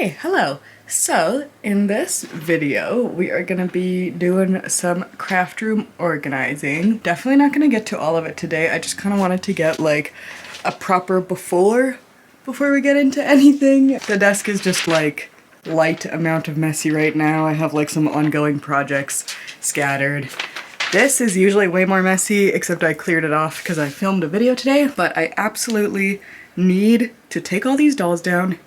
Okay, hello. So in this video, we are gonna be doing some craft room organizing. Definitely not gonna get to all of it today. I just kind of wanted to get like a proper before we get into anything. The desk is just like light amount of messy right now. I have like some ongoing projects scattered. This is usually way more messy, except I cleared it off because I filmed a video today, but I absolutely need to take all these dolls down,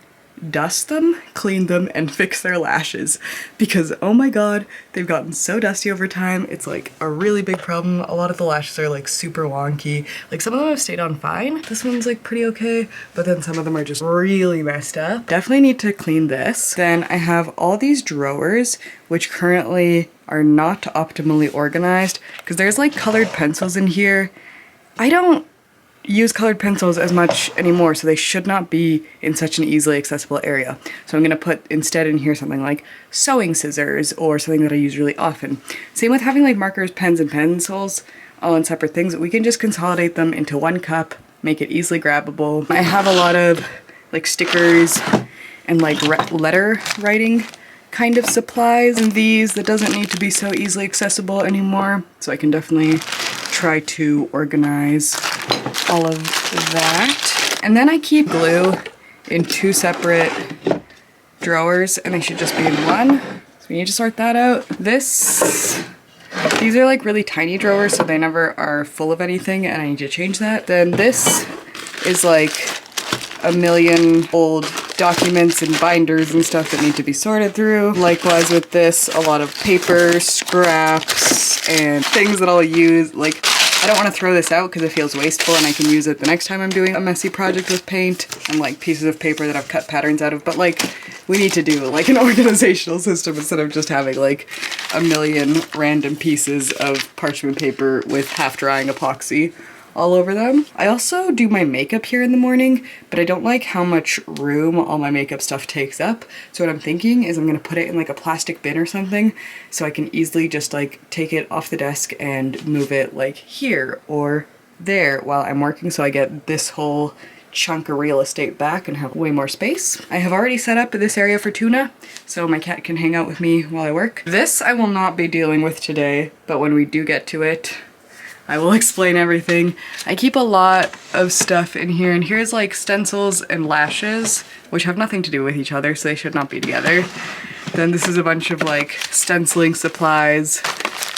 dust them, clean them, and fix their lashes because oh my god, they've gotten so dusty over time. It's like a really big problem. A lot of the lashes are like super wonky. Like some of them have stayed on fine. This one's like pretty okay, but then some of them are just really messed up. Definitely need to clean this. Then I have all these drawers which currently are not optimally organized because there's like colored pencils in here. I don't use colored pencils as much anymore, so they should not be in such an easily accessible area. So I'm gonna put instead in here something like sewing scissors or something that I use really often. Same with having like markers, pens, and pencils all in separate things. We can just consolidate them into one cup, make it easily grabbable. I have a lot of like stickers and like letter writing kind of supplies and these that doesn't need to be so easily accessible anymore. So I can definitely try to organize all of that. And then I keep glue in two separate drawers and they should just be in one. So we need to sort that out. These are like really tiny drawers, so they never are full of anything and I need to change that. Then this is like a million old documents and binders and stuff that need to be sorted through. Likewise with this, a lot of paper, scraps, and things that I'll use. Like, I don't want to throw this out because it feels wasteful and I can use it the next time I'm doing a messy project with paint, and like pieces of paper that I've cut patterns out of. But like, we need to do like an organizational system instead of just having like a million random pieces of parchment paper with half drying epoxy all over them. I also do my makeup here in the morning, but I don't like how much room all my makeup stuff takes up. So what I'm thinking is I'm gonna put it in like a plastic bin or something so I can easily just like take it off the desk and move it like here or there while I'm working, so I get this whole chunk of real estate back and have way more space. I have already set up this area for Tuna, so my cat can hang out with me while I work. This I will not be dealing with today, but when we do get to it, I will explain everything. I keep a lot of stuff in here, and here's like stencils and lashes, which have nothing to do with each other, so they should not be together. Then this is a bunch of like stenciling supplies,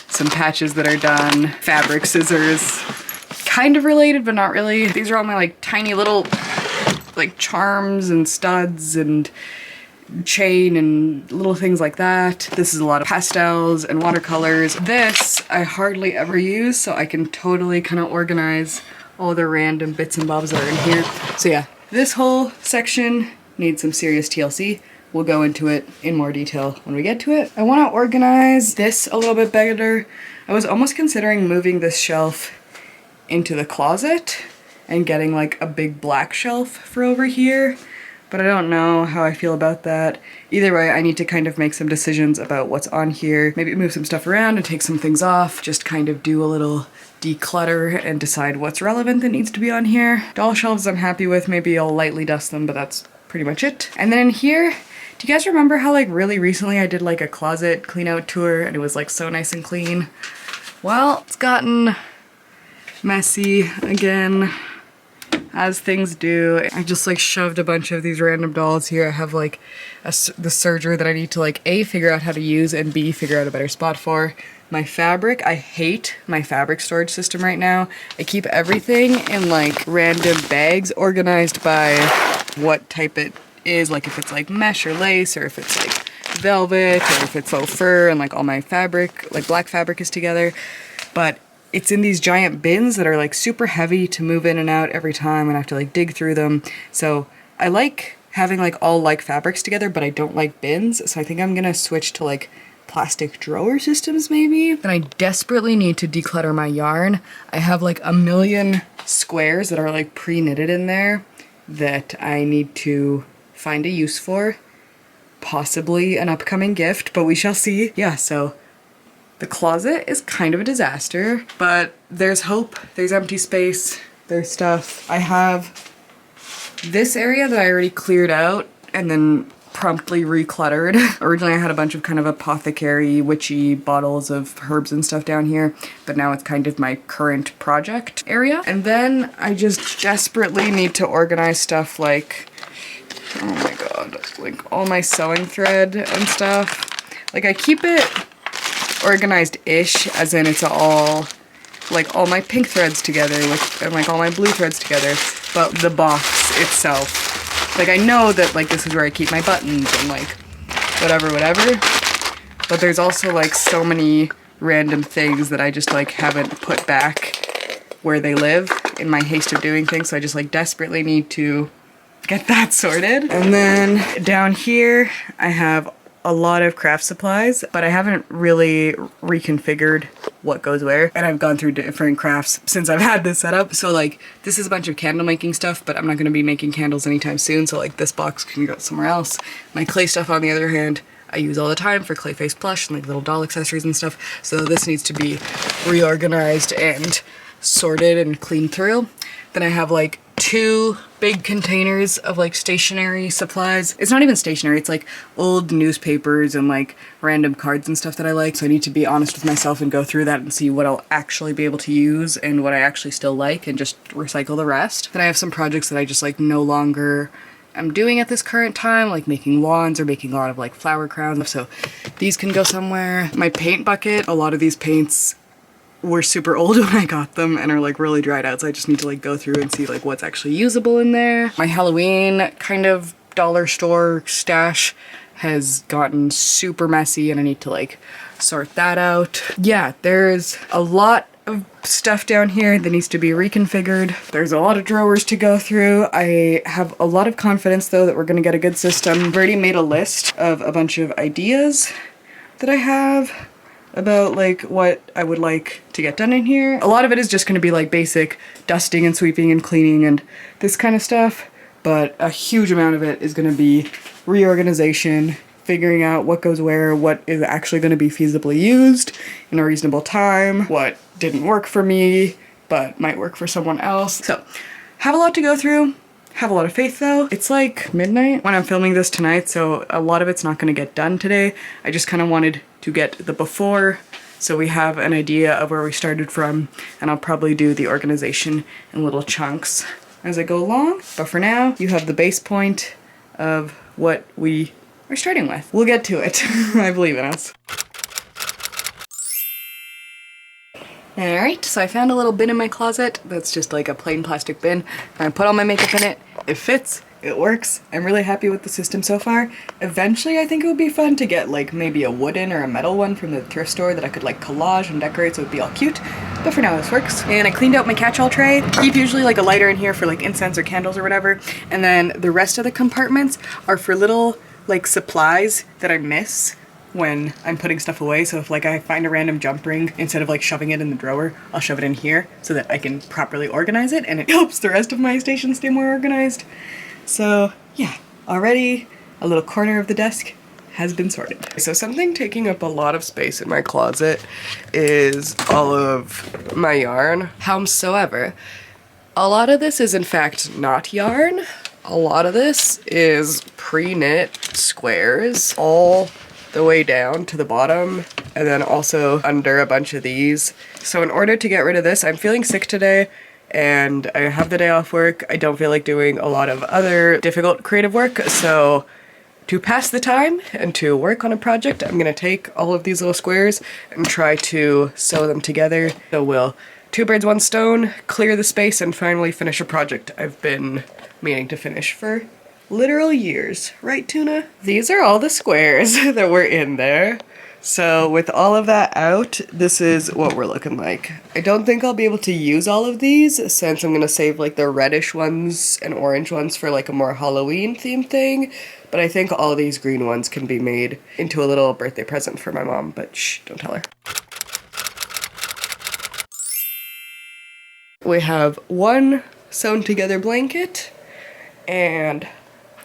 some patches that are done, fabric scissors, kind of related but not really. These are all my like tiny little like charms and studs and chain and little things like that. This is a lot of pastels and watercolors. This I hardly ever use, so I can totally kind of organize all the random bits and bobs that are in here. So yeah, this whole section needs some serious TLC. We'll go into it in more detail when we get to it. I want to organize this a little bit better. I was almost considering moving this shelf into the closet and getting like a big black shelf for over here, but I don't know how I feel about that. Either way, I need to kind of make some decisions about what's on here. Maybe move some stuff around and take some things off. Just kind of do a little declutter and decide what's relevant that needs to be on here. Doll shelves I'm happy with. Maybe I'll lightly dust them, but that's pretty much it. And then in here, do you guys remember how like really recently I did like a closet clean out tour and it was like so nice and clean? Well, it's gotten messy again, as things do. I just like shoved a bunch of these random dolls here. I have like the serger that I need to like A, figure out how to use, and B, figure out a better spot for. My fabric, I hate my fabric storage system right now. I keep everything in like random bags organized by what type it is, like if it's like mesh or lace, or if it's like velvet, or if it's faux fur, and like all my fabric, like black fabric, is together. But it's in these giant bins that are like super heavy to move in and out every time, and I have to like dig through them. So I like having like all like fabrics together, but I don't like bins. So I think I'm gonna switch to like plastic drawer systems maybe. Then I desperately need to declutter my yarn. I have like a million squares that are like pre-knitted in there that I need to find a use for. Possibly an upcoming gift, but we shall see. Yeah, so the closet is kind of a disaster, but there's hope. There's empty space. There's stuff. I have this area that I already cleared out and then promptly recluttered. Originally I had a bunch of kind of apothecary witchy bottles of herbs and stuff down here, but now it's kind of my current project area. And then I just desperately need to organize stuff like, oh my god, like all my sewing thread and stuff. Like I keep it organized-ish, as in it's all like all my pink threads together with, and like all my blue threads together, but the box itself, like I know that like this is where I keep my buttons and like whatever, but there's also like so many random things that I just like haven't put back where they live in my haste of doing things, so I just like desperately need to get that sorted. And then down here I have a lot of craft supplies, but I haven't really reconfigured what goes where, and I've gone through different crafts since I've had this set up. So like this is a bunch of candle making stuff, but I'm not going to be making candles anytime soon, so like this box can go somewhere else. My clay stuff, on the other hand, I use all the time for clay face plush and like little doll accessories and stuff, so this needs to be reorganized and sorted and cleaned through. Then I have like 2 big containers of like stationery supplies. It's not even stationery, it's like old newspapers and like random cards and stuff that I like. So I need to be honest with myself and go through that and see what I'll actually be able to use and what I actually still like, and just recycle the rest. Then I have some projects that I just like no longer am doing at this current time, like making wands or making a lot of like flower crowns. So these can go somewhere. My paint bucket, a lot of these paints were super old when I got them and are like really dried out, so I just need to like go through and see like what's actually usable in there. My Halloween kind of dollar store stash has gotten super messy and I need to like sort that out. Yeah, there's a lot of stuff down here that needs to be reconfigured. There's a lot of drawers to go through. I have a lot of confidence though that we're gonna get a good system. I've already made a list of a bunch of ideas that I have about like what I would like to get done in here. A lot of it is just going to be like basic dusting and sweeping and cleaning and this kind of stuff, but a huge amount of it is going to be reorganization, figuring out what goes where, what is actually going to be feasibly used in a reasonable time, what didn't work for me but might work for someone else. So have a lot to go through. Have a lot of faith though. It's like midnight when I'm filming this tonight, so a lot of it's not going to get done today. I just kind of wanted to get the before so we have an idea of where we started from, and I'll probably do the organization in little chunks as I go along. But for now, you have the base point of what we are starting with. We'll get to it. I believe in us. Alright, so I found a little bin in my closet that's just like a plain plastic bin, and I put all my makeup in it. It fits, it works. I'm really happy with the system so far. Eventually I think it would be fun to get like maybe a wooden or a metal one from the thrift store that I could like collage and decorate so it'd be all cute. But for now this works. And I cleaned out my catch-all tray. Keep usually like a lighter in here for like incense or candles or whatever. And then the rest of the compartments are for little like supplies that I miss when I'm putting stuff away. So if like I find a random jump ring, instead of like shoving it in the drawer, I'll shove it in here so that I can properly organize it, and it helps the rest of my station stay more organized. So yeah, already a little corner of the desk has been sorted. So something taking up a lot of space in my closet is all of my yarn. Howsoever, a lot of this is in fact not yarn. A lot of this is pre-knit squares all the way down to the bottom, and then also under a bunch of these. So in order to get rid of this, I'm feeling sick today and I have the day off work. I don't feel like doing a lot of other difficult creative work, so to pass the time and to work on a project, I'm gonna take all of these little squares and try to sew them together. So we'll 2 birds 1 stone, clear the space, and finally finish a project I've been meaning to finish for literal years. Right, Tuna? These are all the squares that were in there. So with all of that out, this is what we're looking like. I don't think I'll be able to use all of these since I'm gonna save like the reddish ones and orange ones for like a more Halloween themed thing, but I think all of these green ones can be made into a little birthday present for my mom, but shh, don't tell her. We have 1 sewn together blanket and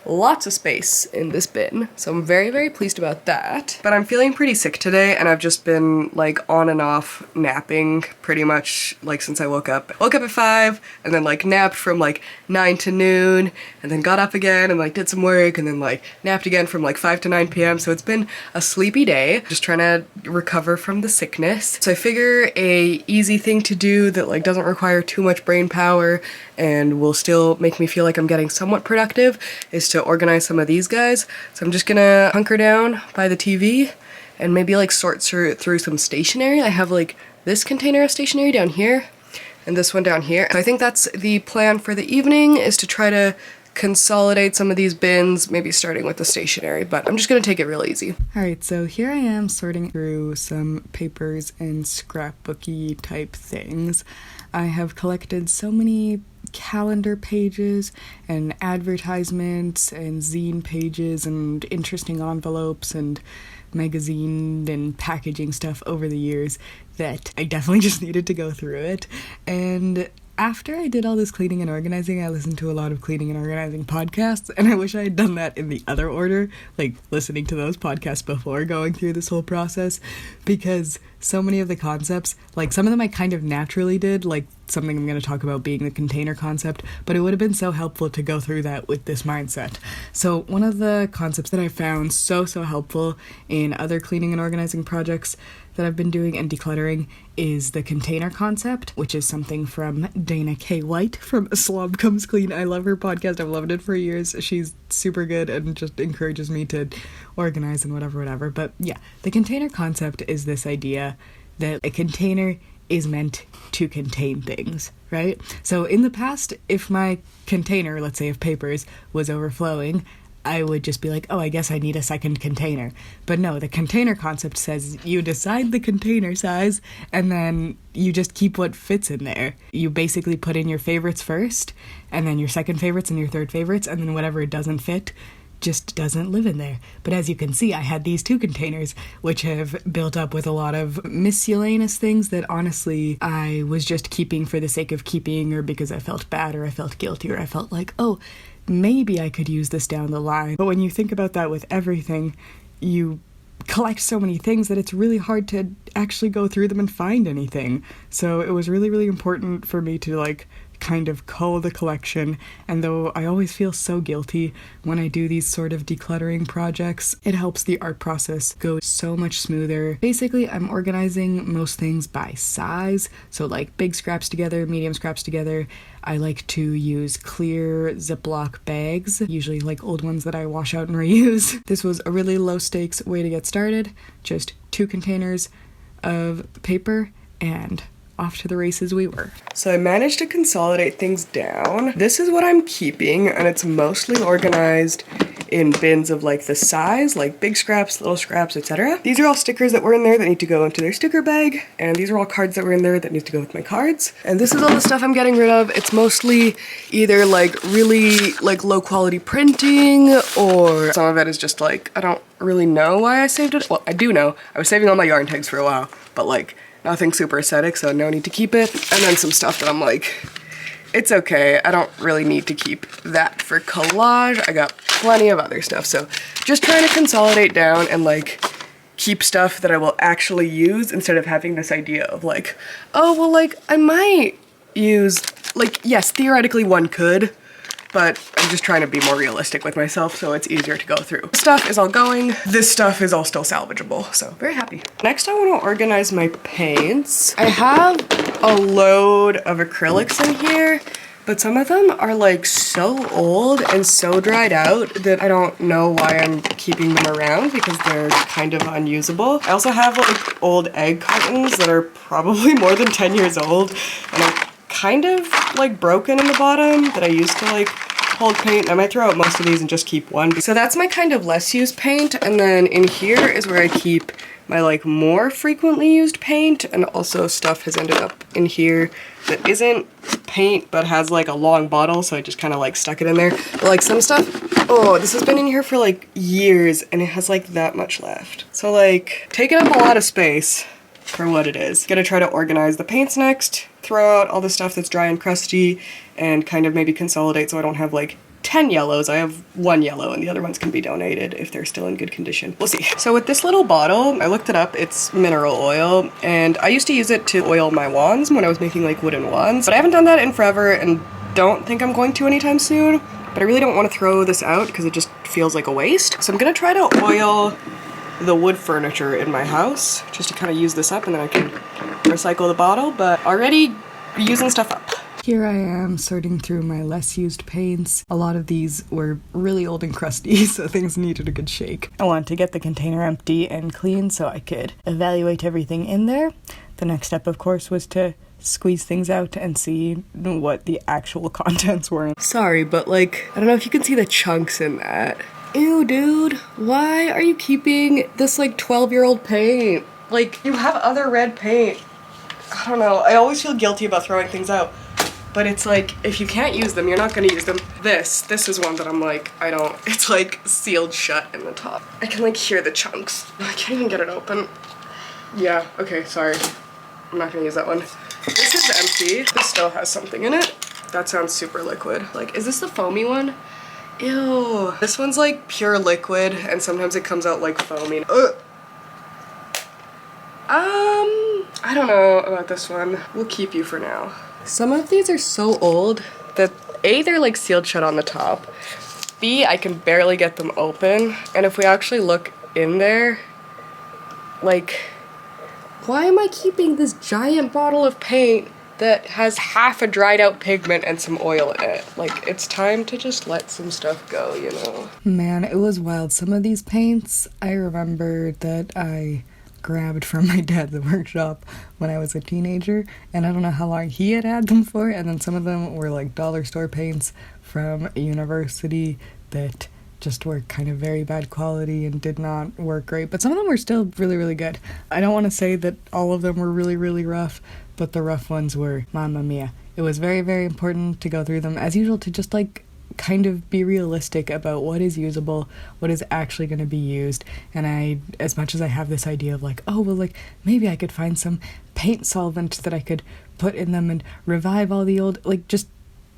lots of space in this bin. So I'm very, very pleased about that. But I'm feeling pretty sick today, and I've just been like on and off napping pretty much like since I woke up. Woke up at 5 and then like napped from like 9 to noon and then got up again and like did some work and then like napped again from like 5 to 9 p.m. So it's been a sleepy day, just trying to recover from the sickness. So I figure a easy thing to do that like doesn't require too much brain power and will still make me feel like I'm getting somewhat productive is to organize some of these guys. So I'm just gonna hunker down by the TV and maybe like sort through some stationery. I have like this container of stationery down here and this one down here. So I think that's the plan for the evening, is to try to consolidate some of these bins, maybe starting with the stationery, but I'm just gonna take it real easy. Alright, so here I am sorting through some papers and scrapbooky type things. I have collected so many calendar pages and advertisements and zine pages and interesting envelopes and magazine and packaging stuff over the years that I definitely just needed to go through it. And after I did all this cleaning and organizing, I listened to a lot of cleaning and organizing podcasts, and I wish I had done that in the other order, like listening to those podcasts before going through this whole process, because so many of the concepts, like some of them I kind of naturally did, like something I'm going to talk about being the container concept, but it would have been so helpful to go through that with this mindset. So one of the concepts that I found so helpful in other cleaning and organizing projects that I've been doing and decluttering is the container concept, which is something from Dana K. White from A Slob Comes Clean. I love her podcast. I've loved it for years. She's super good and just encourages me to organize and whatever. But yeah, the container concept is this idea that a container is meant to contain things, right? So in the past, if my container, let's say of papers, was overflowing, I would just be like, oh, I guess I need a second container. But no, the container concept says you decide the container size and then you just keep what fits in there. You basically put in your favorites first, and then your second favorites and your third favorites, and then whatever doesn't fit just doesn't live in there. But as you can see, I had these 2 containers, which have built up with a lot of miscellaneous things that honestly I was just keeping for the sake of keeping, or because I felt bad or I felt guilty or I felt like, oh, maybe I could use this down the line. But when you think about that with everything, you collect so many things that it's really hard to actually go through them and find anything. So it was really important for me to like kind of cull the collection, and though I always feel so guilty when I do these sort of decluttering projects, it helps the art process go so much smoother. Basically, I'm organizing most things by size, so like big scraps together, medium scraps together. I like to use clear Ziploc bags, usually like old ones that I wash out and reuse. This was a really low stakes way to get started, just 2 containers of paper and off to the races we were. So I managed to consolidate things down. This is what I'm keeping, and it's mostly organized in bins of like the size, like big scraps, little scraps, etc. These are all stickers that were in there that need to go into their sticker bag, and these are all cards that were in there that need to go with my cards. And this is all the stuff I'm getting rid of. It's mostly either like really like low quality printing, or some of it is just like, I don't really know why I saved it. Well, I do know. I was saving all my yarn tags for a while, but like nothing super aesthetic, so no need to keep it. And then some stuff that I'm like, it's okay, I don't really need to keep that for collage. I got plenty of other stuff, so just trying to consolidate down and like keep stuff that I will actually use instead of having this idea of like, oh, well, like I might use, like, yes, theoretically one could, but I'm just trying to be more realistic with myself so it's easier to go through. This stuff is all going. This stuff is all still salvageable, so very happy. Next, I want to organize my paints. I have a load of acrylics in here, but some of them are like so old and so dried out that I don't know why I'm keeping them around because they're kind of unusable. I also have like old egg cartons that are probably more than 10 years old and are kind of like broken in the bottom that I used to like hold paint. I might throw out most of these and just keep one. So that's my kind of less used paint, and then in here is where I keep my like more frequently used paint, and also stuff has ended up in here that isn't paint but has like a long bottle, so I just kind of like stuck it in there. But like some stuff, oh, this has been in here for like years and it has like that much left. So like taking up a lot of space for what it is. Gonna try to organize the paints next, throw out all the stuff that's dry and crusty, and kind of maybe consolidate so I don't have like 10 yellows. I have 1 yellow and the other ones can be donated if they're still in good condition. We'll see. So with this little bottle, I looked it up, it's mineral oil, and I used to use it to oil my wands when I was making like wooden wands, but I haven't done that in forever and don't think I'm going to anytime soon, but I really don't want to throw this out because it just feels like a waste. So I'm gonna try to oil the wood furniture in my house just to kind of use this up, and then I can recycle the bottle, but already using stuff up. Here I am sorting through my less used paints. A lot of these were really old and crusty, so things needed a good shake. I wanted to get the container empty and clean so I could evaluate everything in there. The next step, of course, was to squeeze things out and see what the actual contents were. Sorry, but like, I don't know if you can see the chunks in that. Ew, dude, why are you keeping this like 12-year-old paint? Like, you have other red paint. I don't know, I always feel guilty about throwing things out. But it's like, if you can't use them, you're not gonna use them. This is one that I'm like, it's like sealed shut in the top. I can like hear the chunks. I can't even get it open. Yeah, okay, sorry. I'm not gonna use that one. This is empty. This still has something in it. That sounds super liquid. Like, is this the foamy one? Ew. This one's like pure liquid and sometimes it comes out like foamy. Ugh. I don't know about this one. We'll keep you for now. Some of these are so old that A, they're like sealed shut on the top. B, I can barely get them open. And if we actually look in there, like, why am I keeping this giant bottle of paint that has half a dried out pigment and some oil in it? Like, it's time to just let some stuff go, you know? Man, it was wild. Some of these paints, I remember that I grabbed from my dad at the workshop when I was a teenager, and I don't know how long he had them for, and then some of them were like dollar store paints from a university that just were kind of very bad quality and did not work great, but some of them were still really, really good. I don't want to say that all of them were really, really rough, but the rough ones were mamma mia. It was very, very important to go through them, as usual, to just like kind of be realistic about what is usable, what is actually going to be used. And I, as much as I have this idea of like, oh, well, like, maybe I could find some paint solvent that I could put in them and revive all the old, like, just,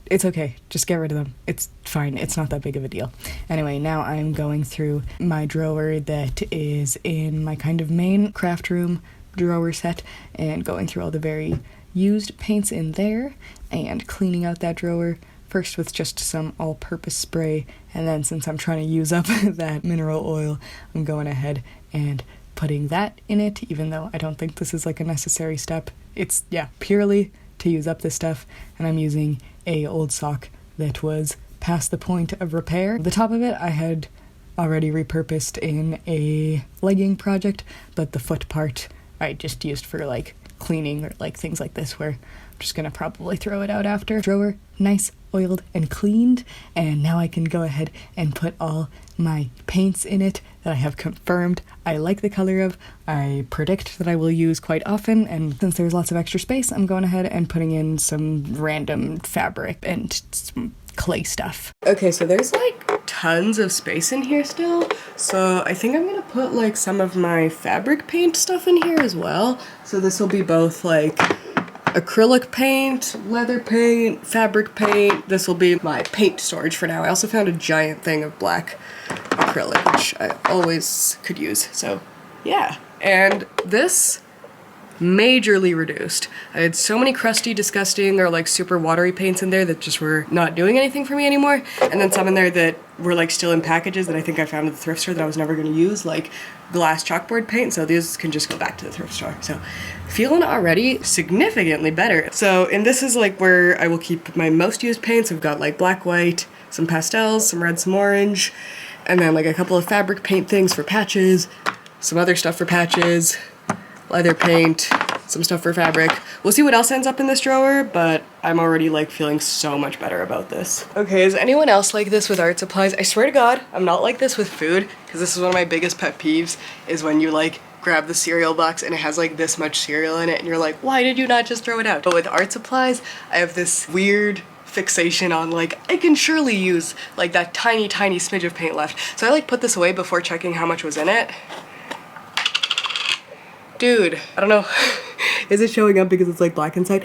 it's okay, just get rid of them. It's fine, it's not that big of a deal. Anyway, now I'm going through my drawer that is in my kind of main craft room drawer set and going through all the very used paints in there and cleaning out that drawer. First with just some all-purpose spray, and then since I'm trying to use up that mineral oil, I'm going ahead and putting that in it, even though I don't think this is like a necessary step. It's, yeah, purely to use up this stuff, and I'm using a old sock that was past the point of repair. The top of it I had already repurposed in a legging project, but the foot part I just used for like cleaning or like things like this, where I'm just gonna probably throw it out after. Drawer, nice, oiled and cleaned, and now I can go ahead and put all my paints in it that I have confirmed I like the color of, I predict that I will use quite often, and since there's lots of extra space, I'm going ahead and putting in some random fabric and some clay stuff. Okay, so there's like tons of space in here still, so I think I'm gonna put like some of my fabric paint stuff in here as well. So this will be both like acrylic paint, leather paint, fabric paint. This will be my paint storage for now. I also found a giant thing of black acrylic, which I always could use, so yeah. And this majorly reduced. I had so many crusty, disgusting, or like super watery paints in there that just were not doing anything for me anymore, and then some in there that were like still in packages that I think I found at the thrift store that I was never going to use, like glass chalkboard paint, so these can just go back to the thrift store. So feeling already significantly better. So, and this is like where I will keep my most used paints. I've got like black, white, some pastels, some red, some orange, and then like a couple of fabric paint things for patches, some other stuff for patches, leather paint, some stuff for fabric. We'll see what else ends up in this drawer, but I'm already like feeling so much better about this. Okay, is anyone else like this with art supplies? I swear to God, I'm not like this with food, because this is one of my biggest pet peeves, is when you like grab the cereal box and it has like this much cereal in it and you're like, why did you not just throw it out? But with art supplies, I have this weird fixation on like, I can surely use like that tiny, tiny smidge of paint left. So I like put this away before checking how much was in it. Dude, I don't know. Is it showing up because it's like black inside?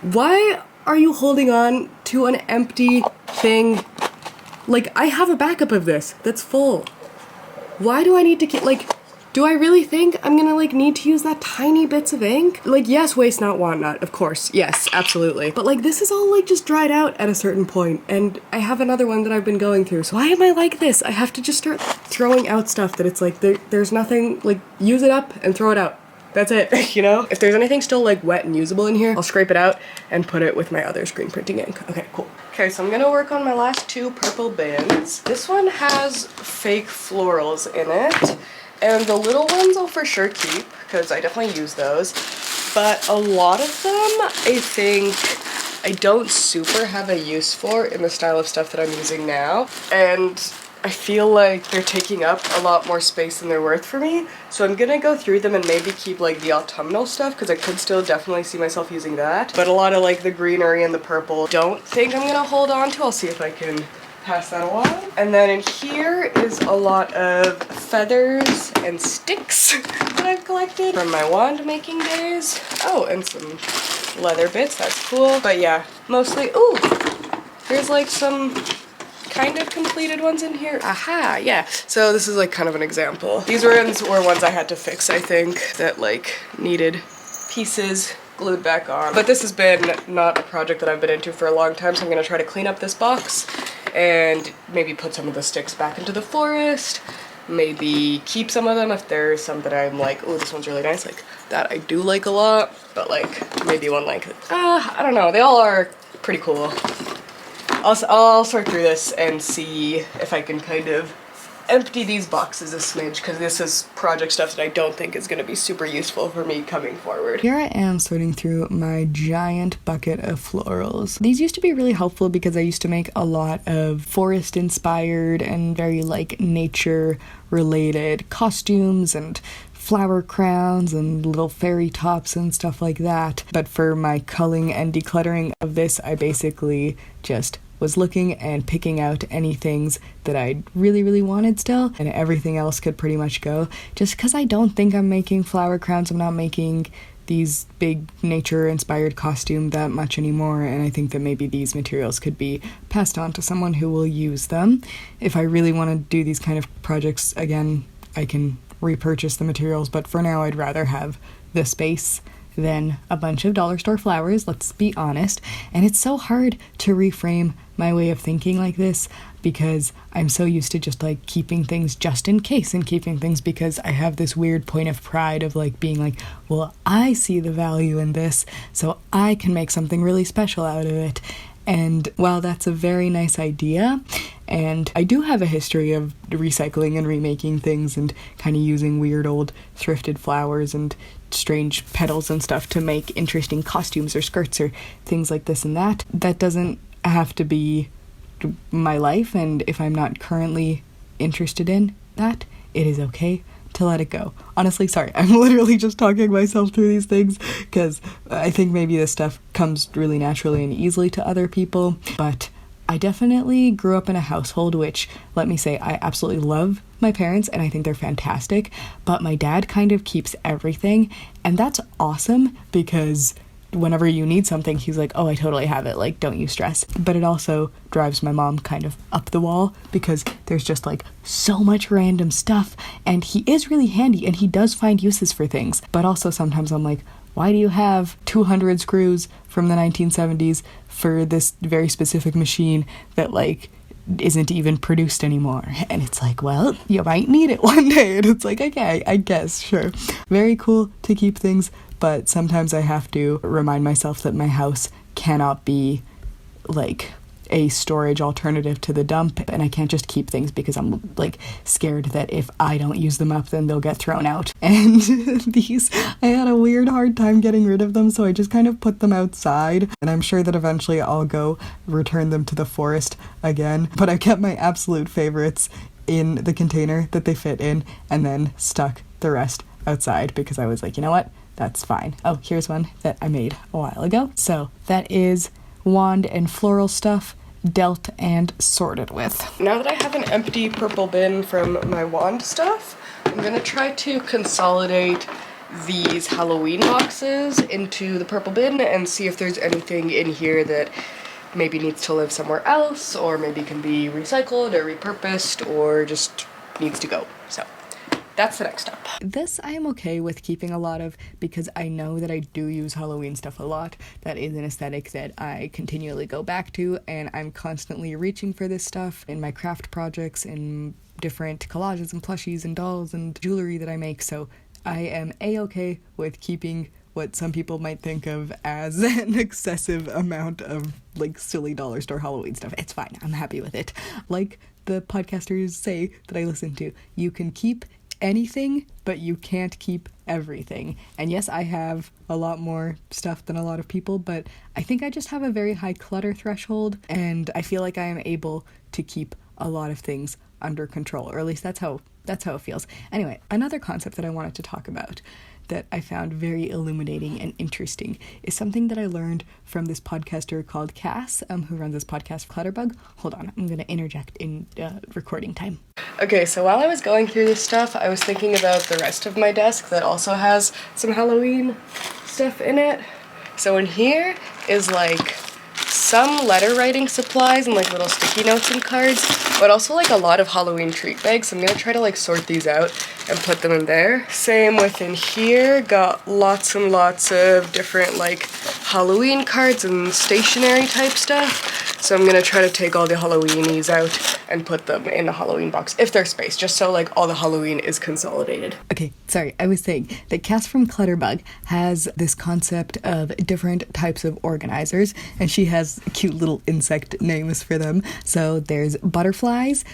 Why are you holding on to an empty thing Like, I have a backup of this that's full. Why do I need to keep, like, do I really think I'm gonna, like, need to use that tiny bits of ink? Like, yes, waste not, want not, of course. Yes, absolutely. But, like, this is all, like, just dried out at a certain point, and I have another one that I've been going through, so why am I like this? I have to just start throwing out stuff that it's like, there's nothing, like, use it up and throw it out. That's it, you know? If there's anything still, like, wet and usable in here, I'll scrape it out and put it with my other screen printing ink. Okay, cool. Okay, so I'm gonna work on my last two purple bins. This one has fake florals in it, and the little ones I'll for sure keep, because I definitely use those. But a lot of them, I think, I don't super have a use for in the style of stuff that I'm using now. And I feel like they're taking up a lot more space than they're worth for me. So I'm gonna go through them and maybe keep like the autumnal stuff, because I could still definitely see myself using that. But a lot of like the greenery and the purple, don't think I'm gonna hold on to. I'll see if I can pass that along. And then in here is a lot of feathers and sticks that I've collected from my wand making days. Oh, and some leather bits, that's cool. But yeah, mostly, ooh, there's like some kind of completed ones in here. Aha, yeah. So this is like kind of an example. These were ones I had to fix, I think, that like needed pieces glued back on. But this has been not a project that I've been into for a long time, so I'm gonna try to clean up this box and maybe put some of the sticks back into the forest. Maybe keep some of them if there's some that I'm like, oh, this one's really nice. Like that I do like a lot, but like maybe one like, I don't know. They all are pretty cool. I'll sort through this and see if I can kind of empty these boxes a smidge, because this is project stuff that I don't think is going to be super useful for me coming forward. Here I am sorting through my giant bucket of florals. These used to be really helpful because I used to make a lot of forest inspired and very like nature related costumes and flower crowns and little fairy tops and stuff like that. But for my culling and decluttering of this, I basically just was looking and picking out any things that I really wanted still, and everything else could pretty much go, just because I don't think I'm making flower crowns. I'm not making these big nature inspired costume that much anymore, and I think that maybe these materials could be passed on to someone who will use them. If I really want to do these kind of projects again, I can repurchase the materials, but for now I'd rather have the space than a bunch of dollar store flowers, let's be honest. And it's so hard to reframe my way of thinking like this, because I'm so used to just like keeping things just in case, and keeping things because I have this weird point of pride of like being like, well, I see the value in this, so I can make something really special out of it. And while that's a very nice idea, and I do have a history of recycling and remaking things and kind of using weird old thrifted flowers and strange petals and stuff to make interesting costumes or skirts or things like this and that, that doesn't have to be my life. And if I'm not currently interested in that, it is okay to let it go. Honestly, sorry, I'm literally just talking myself through these things because I think maybe this stuff comes really naturally and easily to other people, but I definitely grew up in a household which, let me say, I absolutely love my parents and I think they're fantastic, but my dad kind of keeps everything, and that's awesome because whenever you need something, he's like, oh, I totally have it, like, don't you stress. But it also drives my mom kind of up the wall because there's just like so much random stuff, and he is really handy and he does find uses for things. But also sometimes I'm like, why do you have 200 screws from the 1970s for this very specific machine that like isn't even produced anymore? And it's like, well, you might need it one day. And it's like, okay, I guess, sure. Very cool to keep things, but sometimes I have to remind myself that my house cannot be like a storage alternative to the dump, and I can't just keep things because I'm like scared that if I don't use them up then they'll get thrown out. And these, I had a weird hard time getting rid of them, so I just kind of put them outside, and I'm sure that eventually I'll go return them to the forest again. But I kept my absolute favorites in the container that they fit in and then stuck the rest outside because I was like, you know what, that's fine. Oh, here's one that I made a while ago. So that is wand and floral stuff dealt and sorted with. Now that I have an empty purple bin from my wand stuff, I'm gonna try to consolidate these Halloween boxes into the purple bin and see if there's anything in here that maybe needs to live somewhere else, or maybe can be recycled or repurposed, or just needs to go. So that's the next step. This I am okay with keeping a lot of, because I know that I do use Halloween stuff a lot. That is an aesthetic that I continually go back to, and I'm constantly reaching for this stuff in my craft projects, in different collages and plushies and dolls and jewelry that I make. So I am a-okay with keeping what some people might think of as an excessive amount of, like, silly dollar store Halloween stuff. It's fine. I'm happy with it. Like the podcasters say that I listen to, you can keep anything, but you can't keep everything. And yes, I have a lot more stuff than a lot of people, but I think I just have a very high clutter threshold, and I feel like I am able to keep a lot of things under control, or at least that's how it feels. Anyway, another concept that I wanted to talk about that I found very illuminating and interesting is something that I learned from this podcaster called Cass, who runs this podcast, Clutterbug. Hold on, I'm going to interject in recording time. Okay, so while I was going through this stuff, I was thinking about the rest of my desk that also has some Halloween stuff in it. So in here is like some letter writing supplies and like little sticky notes and cards, but also like a lot of Halloween treat bags. So I'm gonna try to like sort these out and put them in there. Same within here, got lots and lots of different like Halloween cards and stationery type stuff. So I'm gonna try to take all the Halloweenies out and put them in a Halloween box, if there's space, just so like all the Halloween is consolidated. Okay, sorry, I was saying that Cass from Clutterbug has this concept of different types of organizers, and she has cute little insect names for them. So there's butterflies,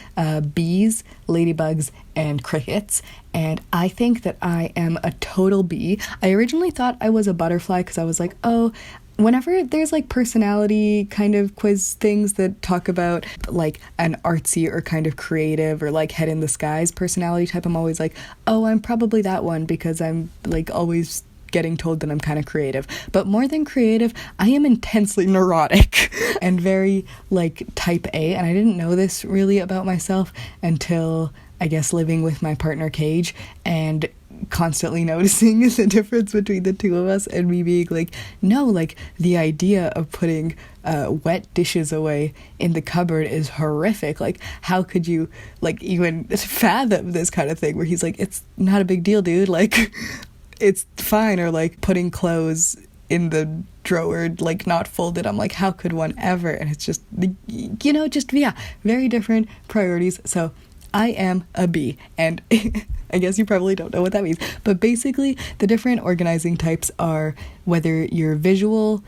bees, ladybugs, and crickets. And I think that I am a total bee. I originally thought I was a butterfly because I was like, oh, whenever there's like personality kind of quiz things that talk about like an artsy or kind of creative or like head in the skies personality type, I'm always like, oh, I'm probably that one, because I'm like always getting told that I'm kind of creative. But more than creative, I am intensely neurotic and very like type A. And I didn't know this really about myself until, I guess, living with my partner Cage and constantly noticing the difference between the two of us, and me being like, no, like the idea of putting wet dishes away in the cupboard is horrific. Like, how could you like even fathom this kind of thing? Where he's like, it's not a big deal, dude, like it's fine. Or like putting clothes in the drawer like not folded. I'm like, how could one ever? And it's just, you know, just, yeah, very different priorities. So I am a bee, and I guess you probably don't know what that means, but basically the different organizing types are whether you're visual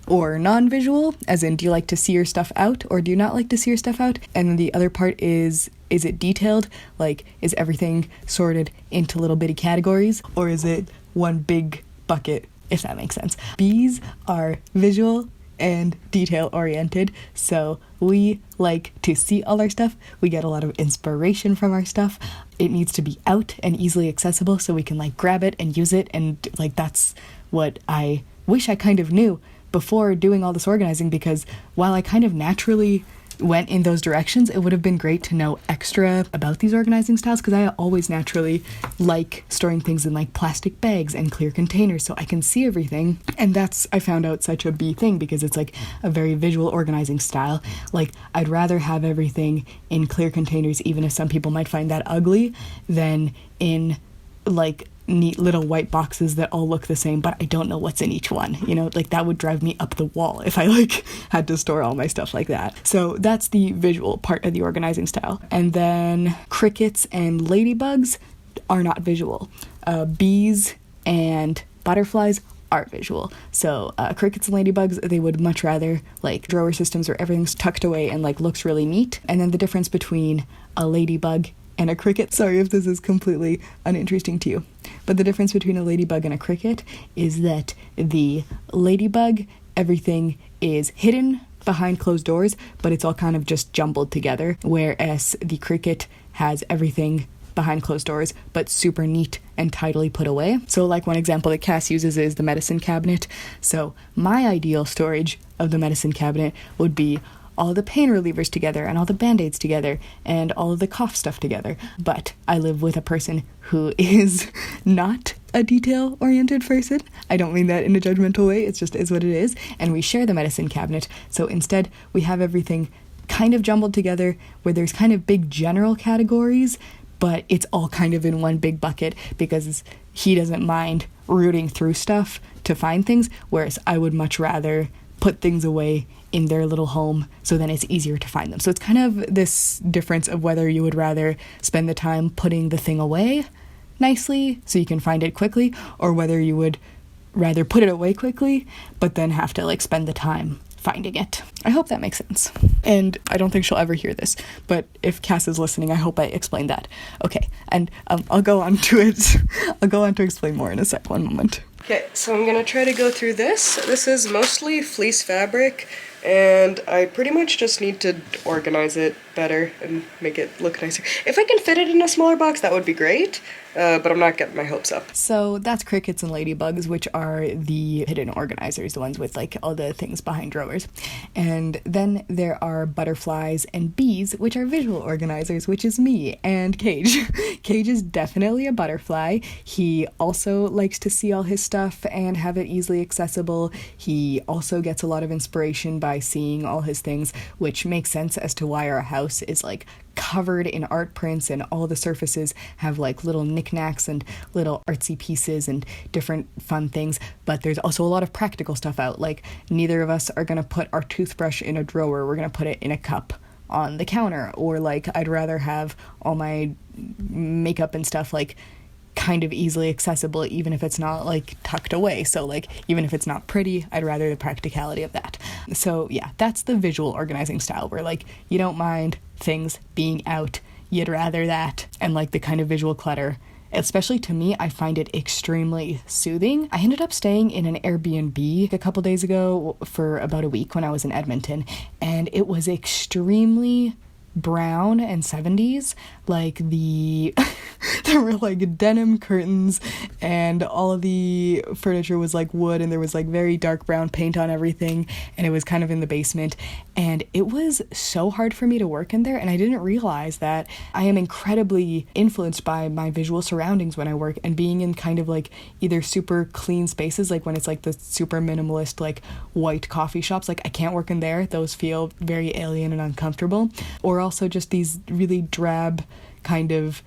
or non-visual, as in, do you like to see your stuff out or do you not like to see your stuff out? And then the other part is it detailed? Like, is everything sorted into little bitty categories, or is it one big bucket, if that makes sense? Bees are visual and detail oriented, so we like to see all our stuff. We get a lot of inspiration from our stuff. It needs to be out and easily accessible so we can like grab it and use it, and like that's what I wish I kind of knew before doing all this organizing, because while I kind of naturally went in those directions, it would have been great to know extra about these organizing styles, because I always naturally like storing things in like plastic bags and clear containers so I can see everything. And that's, I found out, such a bee thing, because it's like a very visual organizing style. Like, I'd rather have everything in clear containers, even if some people might find that ugly, than in like neat little white boxes that all look the same, but I don't know what's in each one, you know, like that would drive me up the wall if I like had to store all my stuff like that. So that's the visual part of the organizing style. And then crickets and ladybugs are not visual. Bees and butterflies are visual. So crickets and ladybugs, they would much rather like drawer systems where everything's tucked away and like looks really neat. And then the difference between a ladybug and a cricket, sorry if this is completely uninteresting to you, but the difference between a ladybug and a cricket is that the ladybug, everything is hidden behind closed doors, but it's all kind of just jumbled together, whereas the cricket has everything behind closed doors, but super neat and tidily put away. So like one example that Cass uses is the medicine cabinet. So my ideal storage of the medicine cabinet would be all the pain relievers together and all the band-aids together and all of the cough stuff together. But I live with a person who is not a detail-oriented person. I don't mean that in a judgmental way, it just is what it is. And we share the medicine cabinet, so instead we have everything kind of jumbled together where there's kind of big general categories, but it's all kind of in one big bucket because he doesn't mind rooting through stuff to find things, whereas I would much rather put things away in their little home so then it's easier to find them. So it's kind of this difference of whether you would rather spend the time putting the thing away nicely so you can find it quickly, or whether you would rather put it away quickly but then have to like spend the time finding it. I hope that makes sense. And I don't think she'll ever hear this, but if Cass is listening, I hope I explained that. Okay, and I'll go on to it. I'll go on to explain more in a sec. One moment. Okay, so I'm gonna try to go through this. This is mostly fleece fabric, and I pretty much just need to organize it better and make it look nicer. If I can fit it in a smaller box, that would be great, but I'm not getting my hopes up. So that's crickets and ladybugs, which are the hidden organizers, the ones with like all the things behind drawers. And then there are butterflies and bees, which are visual organizers, which is me and Cage. Cage is definitely a butterfly. He also likes to see all his stuff and have it easily accessible. He also gets a lot of inspiration by seeing all his things, which makes sense as to why our house is like covered in art prints and all the surfaces have like little knickknacks and little artsy pieces and different fun things. But there's also a lot of practical stuff out. Like neither of us are gonna put our toothbrush in a drawer, we're gonna put it in a cup on the counter. Or like I'd rather have all my makeup and stuff like kind of easily accessible, even if it's not like tucked away. So like even if it's not pretty, I'd rather the practicality of that. So yeah, that's the visual organizing style where like you don't mind things being out, you'd rather that. And like the kind of visual clutter, especially to me, I find it extremely soothing. I ended up staying in an Airbnb a couple days ago for about a week when I was in Edmonton, and it was extremely brown and 70s. Like there were like denim curtains and all of the furniture was like wood, and there was like very dark brown paint on everything, and it was kind of in the basement, and it was so hard for me to work in there. And I didn't realize that I am incredibly influenced by my visual surroundings when I work, and being in kind of like either super clean spaces, like when it's like the super minimalist like white coffee shops, like I can't work in there, those feel very alien and uncomfortable. Or also just these really drab kind of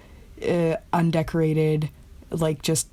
undecorated, like just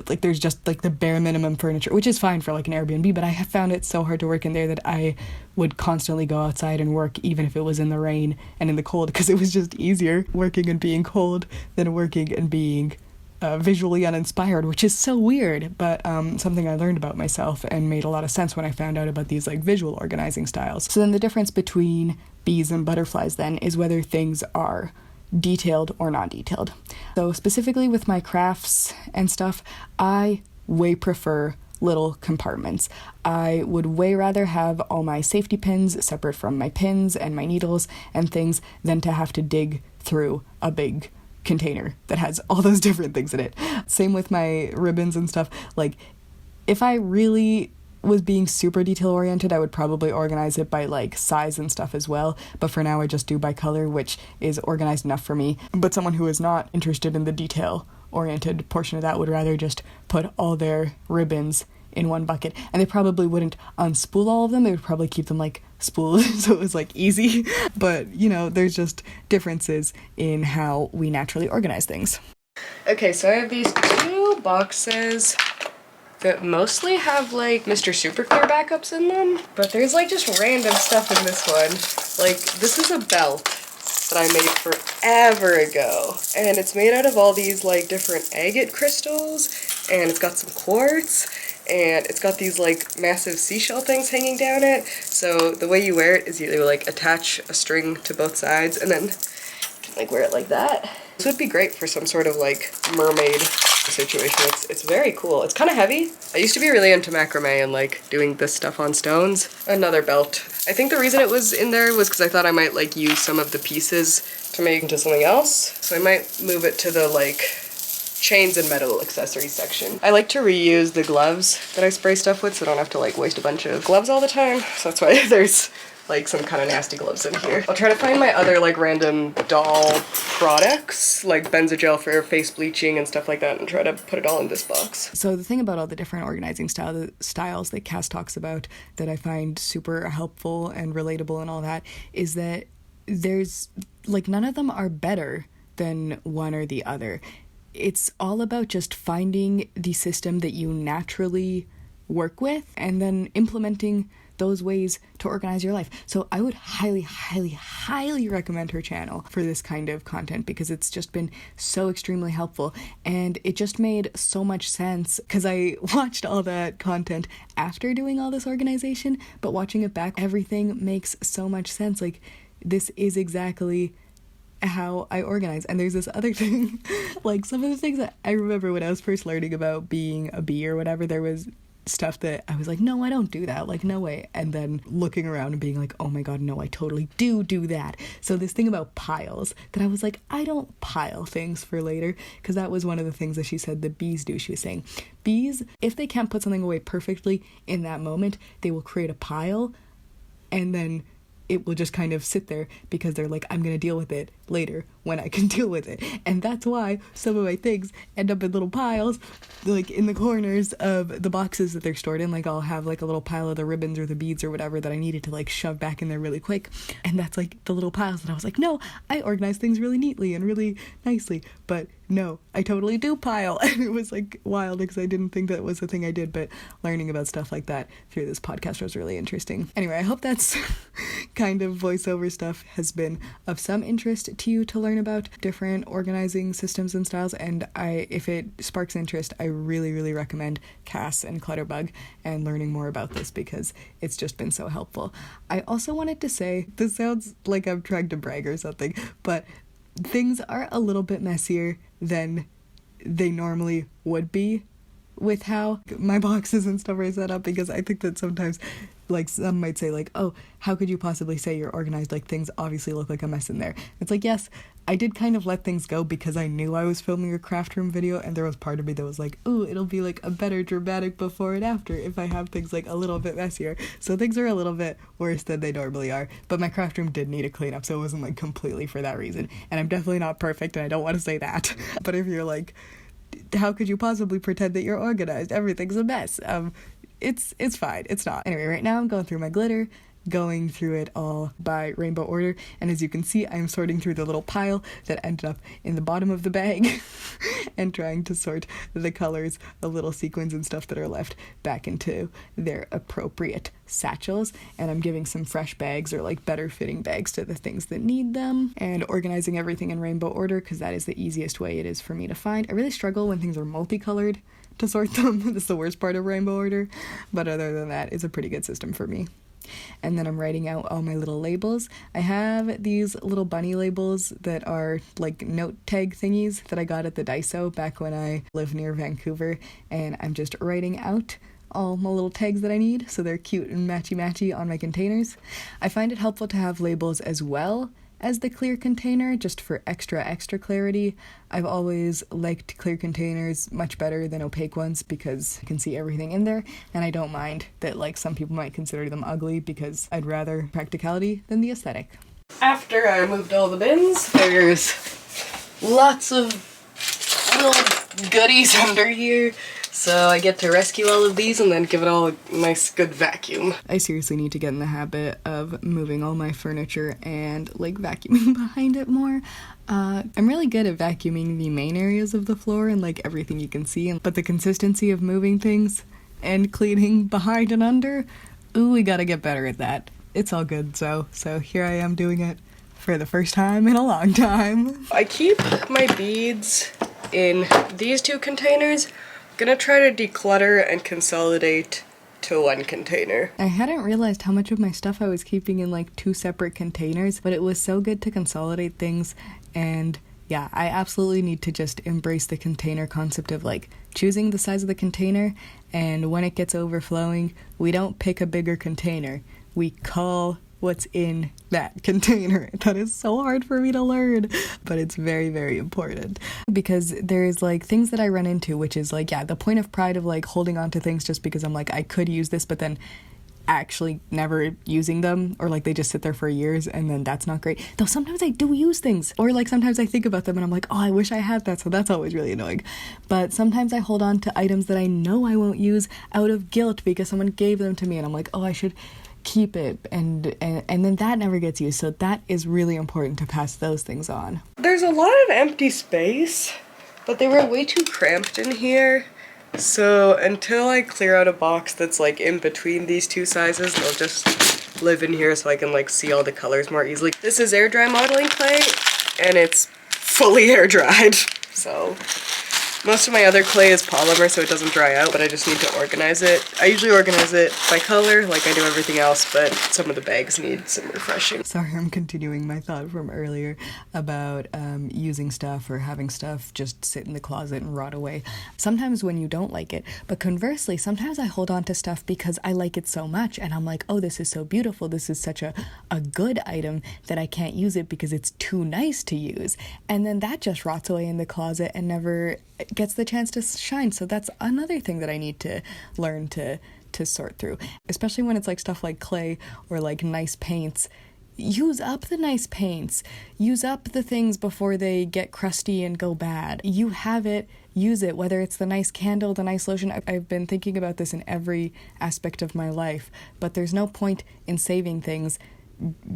like there's just like the bare minimum furniture, which is fine for like an Airbnb, but I have found it so hard to work in there that I would constantly go outside and work even if it was in the rain and in the cold, because it was just easier working and being cold than working and being visually uninspired, which is so weird, but something I learned about myself and made a lot of sense when I found out about these like visual organizing styles. So then the difference between bees and butterflies then is whether things are detailed or not detailed. So specifically with my crafts and stuff, I way prefer little compartments. I would way rather have all my safety pins separate from my pins and my needles and things than to have to dig through a big container that has all those different things in it. Same with my ribbons and stuff. Like if I really was being super detail oriented, I would probably organize it by like size and stuff as well, but for now I just do by color, which is organized enough for me. But someone who is not interested in the detail oriented portion of that would rather just put all their ribbons in one bucket, and they probably wouldn't unspool all of them, they would probably keep them like spooled so it was like easy. But you know, there's just differences in how we naturally organize things. Okay, so I have these two boxes that mostly have like Mr. Super Clear backups in them, but there's like just random stuff in this one. Like this is a belt that I made forever ago, and it's made out of all these like different agate crystals, and it's got some quartz, and it's got these like massive seashell things hanging down it. So the way you wear it is you like attach a string to both sides and then like wear it like that. This would be great for some sort of like mermaid situation. It's very cool. It's kind of heavy. I used to be really into macrame and like doing this stuff on stones. Another belt. I think the reason it was in there was because I thought I might like use some of the pieces to make into something else. So I might move it to the like chains and metal accessories section. I like to reuse the gloves that I spray stuff with, so I don't have to like waste a bunch of gloves all the time. So that's why there's like some kind of nasty gloves in here. I'll try to find my other like random doll products, like Benzogel for face bleaching and stuff like that, and try to put it all in this box. So the thing about all the different organizing styles that Cass talks about that I find super helpful and relatable and all that is that there's like none of them are better than one or the other. It's all about just finding the system that you naturally work with and then implementing those ways to organize your life. So I would highly, highly, highly recommend her channel for this kind of content because it's just been so extremely helpful. And it just made so much sense because I watched all that content after doing all this organization, but watching it back, everything makes so much sense. Like, this is exactly how I organize. And there's this other thing, like some of the things that I remember when I was first learning about being a bee or whatever, there was stuff that I was like, no, I don't do that, like, no way. And then looking around and being like, oh my god, no, I totally do that. So this thing about piles, that I was like, I don't pile things for later, because that was one of the things that she said that bees do. She was saying, bees, if they can't put something away perfectly in that moment, they will create a pile, and then it will just kind of sit there because they're like, I'm going to deal with it later when I can deal with it. And that's why some of my things end up in little piles, like in the corners of the boxes that they're stored in. Like, I'll have like a little pile of the ribbons or the beads or whatever that I needed to like shove back in there really quick. And that's like the little piles. And I was like, no, I organize things really neatly and really nicely. But no, I totally do pile. And it was like wild because I didn't think that was the thing I did. But learning about stuff like that through this podcast was really interesting. Anyway, I hope that's kind of voiceover stuff has been of some interest to you to learn about different organizing systems and styles. And if it sparks interest, I really, really recommend Cass and Clutterbug and learning more about this because it's just been so helpful. I also wanted to say, this sounds like I'm trying to brag or something, but things are a little bit messier than they normally would be with how my boxes and stuff are set up, because I think that sometimes, like, some might say, like, oh, how could you possibly say you're organized? Like, things obviously look like a mess in there. It's like, yes, I did kind of let things go because I knew I was filming a craft room video, and there was part of me that was like, ooh, it'll be like a better dramatic before and after if I have things like a little bit messier. So things are a little bit worse than they normally are, but my craft room did need a cleanup, so it wasn't like completely for that reason. And I'm definitely not perfect, and I don't want to say that. But if you're like, how could you possibly pretend that you're organized? Everything's a mess. It's fine. It's not. Anyway, right now I'm going through my glitter, going through it all by rainbow order, and as you can see, I'm sorting through the little pile that ended up in the bottom of the bag and trying to sort the colors, the little sequins and stuff that are left back into their appropriate satchels. And I'm giving some fresh bags or like better fitting bags to the things that need them, and organizing everything in rainbow order because that is the easiest way it is for me to find. I really struggle when things are multicolored to sort them. That's the worst part of rainbow order, but other than that, it's a pretty good system for me. And then I'm writing out all my little labels. I have these little bunny labels that are like note tag thingies that I got at the Daiso back when I lived near Vancouver, and I'm just writing out all my little tags that I need so they're cute and matchy-matchy on my containers. I find it helpful to have labels as well as the clear container, just for extra clarity. I've always liked clear containers much better than opaque ones because I can see everything in there, and I don't mind that like some people might consider them ugly because I'd rather practicality than the aesthetic. After I moved all the bins, there's lots of little goodies under here. So I get to rescue all of these and then give it all a nice good vacuum. I seriously need to get in the habit of moving all my furniture and like vacuuming behind it more. I'm really good at vacuuming the main areas of the floor and like everything you can see, but the consistency of moving things and cleaning behind and under, ooh, we gotta get better at that. It's all good, so here I am doing it for the first time in a long time. I keep my beads in these two containers. Gonna try to declutter and consolidate to one container. I hadn't realized how much of my stuff I was keeping in like two separate containers, but it was so good to consolidate things. And yeah, I absolutely need to just embrace the container concept of like choosing the size of the container, and when it gets overflowing, we don't pick a bigger container. We call what's in that container. That is so hard for me to learn, but it's very, very important, because there's like things that I run into, which is like, yeah, the point of pride of like holding on to things just because I'm like, I could use this, but then actually never using them, or like they just sit there for years, and then that's not great. Though sometimes I do use things, or like sometimes I think about them and I'm like, oh, I wish I had that, so that's always really annoying. But sometimes I hold on to items that I know I won't use out of guilt because someone gave them to me and I'm like, oh, I should keep it, and then that never gets used. So that is really important to pass those things on. There's a lot of empty space, but they were way too cramped in here. So until I clear out a box that's like in between these two sizes, they'll just live in here so I can like see all the colors more easily. This is air dry modeling clay and it's fully air dried. So most of my other clay is polymer so it doesn't dry out, but I just need to organize it. I usually organize it by color like I do everything else, but some of the bags need some refreshing. Sorry, I'm continuing my thought from earlier about using stuff or having stuff just sit in the closet and rot away. Sometimes when you don't like it, but conversely, sometimes I hold on to stuff because I like it so much and I'm like, oh, this is so beautiful. This is such a good item that I can't use it because it's too nice to use. And then that just rots away in the closet and never gets the chance to shine. So that's another thing that I need to learn to sort through, especially when it's like stuff like clay or like nice paints. Use up the nice paints. Use up the things before they get crusty and go bad. You have it, use it, whether it's the nice candle, the nice lotion. I've been thinking about this in every aspect of my life, but there's no point in saving things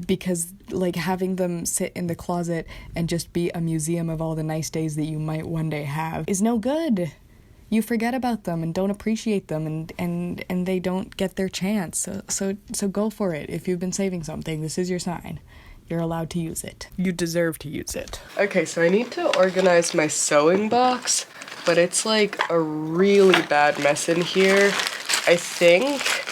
because like having them sit in the closet and just be a museum of all the nice days that you might one day have is no good. You forget about them and don't appreciate them, and they don't get their chance. So go for it. If you've been saving something, this is your sign. You're allowed to use it. You deserve to use it. Okay, so I need to organize my sewing box, but it's like a really bad mess in here. I think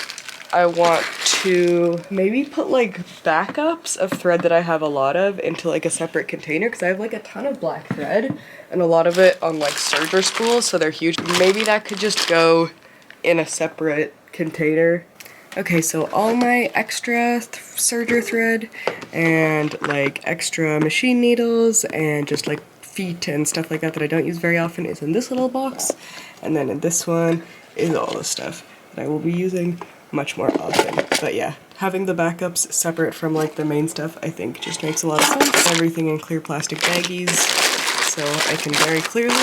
I want to maybe put like backups of thread that I have a lot of into like a separate container because I have like a ton of black thread and a lot of it on like serger spools, so they're huge. Maybe that could just go in a separate container. Okay, so all my extra serger thread and like extra machine needles and just like feet and stuff like that I don't use very often is in this little box, and then in this one is all the stuff that I will be using much more often. But yeah, having the backups separate from like the main stuff I think just makes a lot of sense. Everything in clear plastic baggies so I can very clearly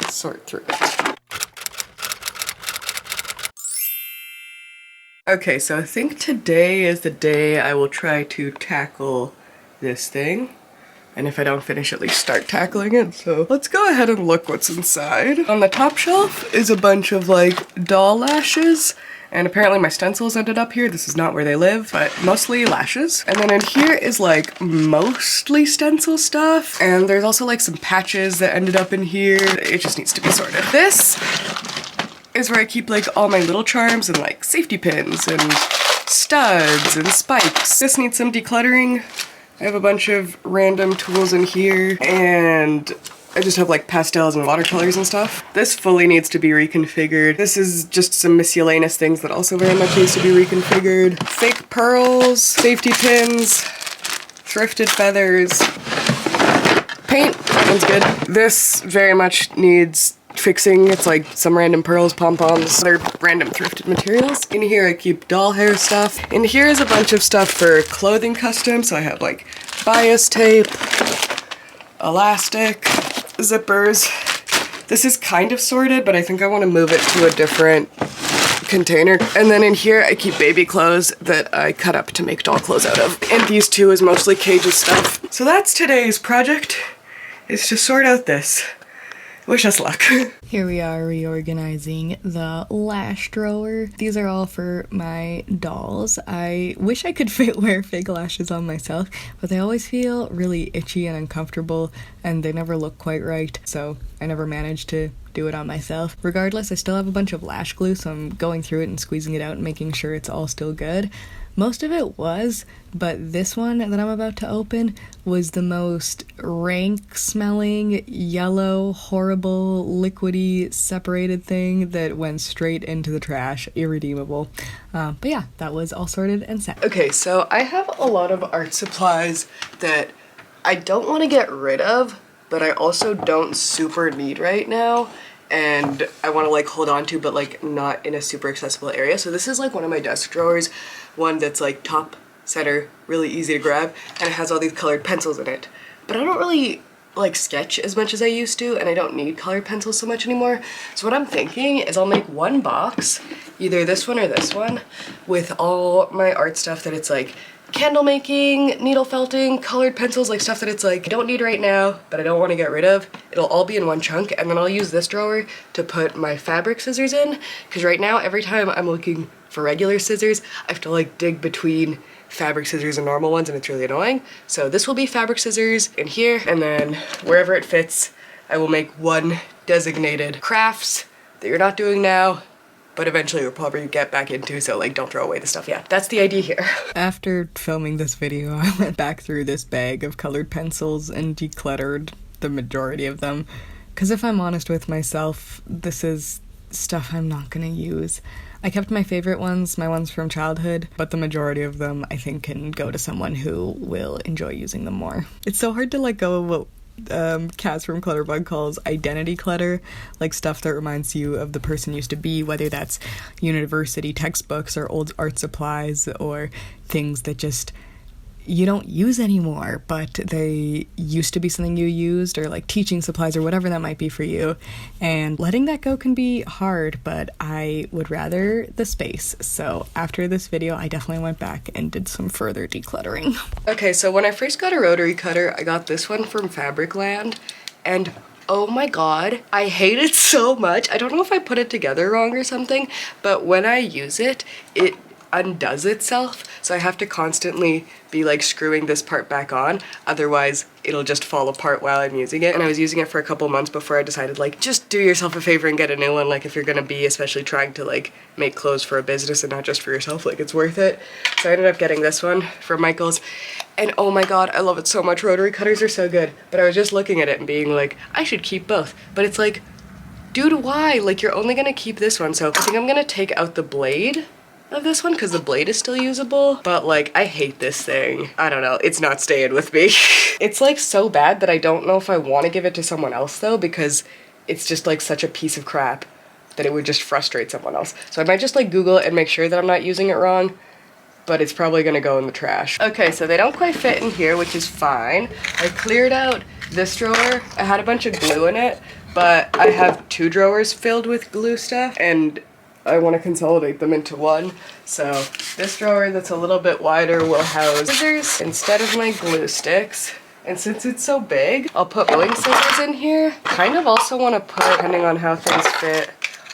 sort through it. Okay, so I think today is the day I will try to tackle this thing. And if I don't finish, at least start tackling it. So let's go ahead and look what's inside. On the top shelf is a bunch of like doll lashes. And apparently my stencils ended up here. This is not where they live, but mostly lashes. And then in here is like mostly stencil stuff. And there's also like some patches that ended up in here. It just needs to be sorted. This is where I keep like all my little charms and like safety pins and studs and spikes. This needs some decluttering. I have a bunch of random tools in here and I just have like pastels and watercolors and stuff. This fully needs to be reconfigured. This is just some miscellaneous things that also very much needs to be reconfigured. Fake pearls, safety pins, thrifted feathers, paint, that one's good. This very much needs fixing. It's like some random pearls, pom-poms, other random thrifted materials. In here I keep doll hair stuff. In here is a bunch of stuff for clothing custom. So I have like bias tape, elastic, zippers. This is kind of sorted, but I think I want to move it to a different container. And then in here I keep baby clothes that I cut up to make doll clothes out of. And these two is mostly cages stuff. So that's today's project, is to sort out this. Wish us luck. Here we are reorganizing the lash drawer. These are all for my dolls. I wish I could wear fake lashes on myself, but they always feel really itchy and uncomfortable, and they never look quite right, so I never managed to do it on myself. Regardless, I still have a bunch of lash glue, so I'm going through it and squeezing it out and making sure it's all still good. Most of it was, but this one that I'm about to open was the most rank-smelling, yellow, horrible, liquidy, separated thing that went straight into the trash. Irredeemable. But yeah, that was all sorted and set. Okay, so I have a lot of art supplies that I don't want to get rid of, but I also don't super need right now. and I want to like hold on to, but like not in a super accessible area. So this is like one of my desk drawers, one that's like top center, really easy to grab, and it has all these colored pencils in it. But I don't really like sketch as much as I used to, and I don't need colored pencils so much anymore. So what I'm thinking is I'll make one box, either this one or this one, with all my art stuff that it's like candle making, needle felting, colored pencils, like stuff that it's like I don't need right now, but I don't want to get rid of. It'll all be in one chunk, and then I'll use this drawer to put my fabric scissors in, because right now every time I'm looking for regular scissors, I have to like dig between fabric scissors and normal ones, and it's really annoying. So this will be fabric scissors in here, and then wherever it fits, I will make one designated crafts that you're not doing now, but eventually you'll probably get back into, so like don't throw away the stuff. Yeah, that's the idea here. After filming this video, I went back through this bag of colored pencils and decluttered the majority of them. Because if I'm honest with myself, this is stuff I'm not gonna use. I kept my favorite ones, my ones from childhood, but the majority of them I think can go to someone who will enjoy using them more. It's so hard to let go of what Cass from Clutterbug calls identity clutter, like stuff that reminds you of the person you used to be, whether that's university textbooks or old art supplies or things that just you don't use anymore, but they used to be something you used, or like teaching supplies or whatever that might be for you. And letting that go can be hard, but I would rather the space. So after this video, I definitely went back and did some further decluttering. Okay, so when I first got a rotary cutter, I got this one from Fabricland, and oh my god, I hate it so much. I don't know if I put it together wrong or something, but when I use it, it undoes itself, so I have to constantly be like screwing this part back on, otherwise it'll just fall apart while I'm using it. And I was using it for a couple months before I decided like just do yourself a favor and get a new one, like if you're gonna be especially trying to like make clothes for a business and not just for yourself, like it's worth it. So I ended up getting this one from Michael's, and oh my god, I love it so much. Rotary cutters are so good, but I was just looking at it and being like, I should keep both, but it's like, dude, why? Like you're only gonna keep this one. So I think I'm gonna take out the blade of this one because the blade is still usable, but like I hate this thing. I don't know, it's not staying with me. It's like so bad that I don't know if I want to give it to someone else though, because it's just like such a piece of crap that it would just frustrate someone else. So I might just like Google it and make sure that I'm not using it wrong, but it's probably gonna go in the trash. Okay, so they don't quite fit in here, which is fine. I cleared out this drawer. I had a bunch of glue in it, but I have 2 drawers filled with glue stuff, and I want to consolidate them into one. So this drawer that's a little bit wider will house scissors instead of my glue sticks. And since it's so big, I'll put bowing scissors in here. Kind of also want to put, depending on how things fit,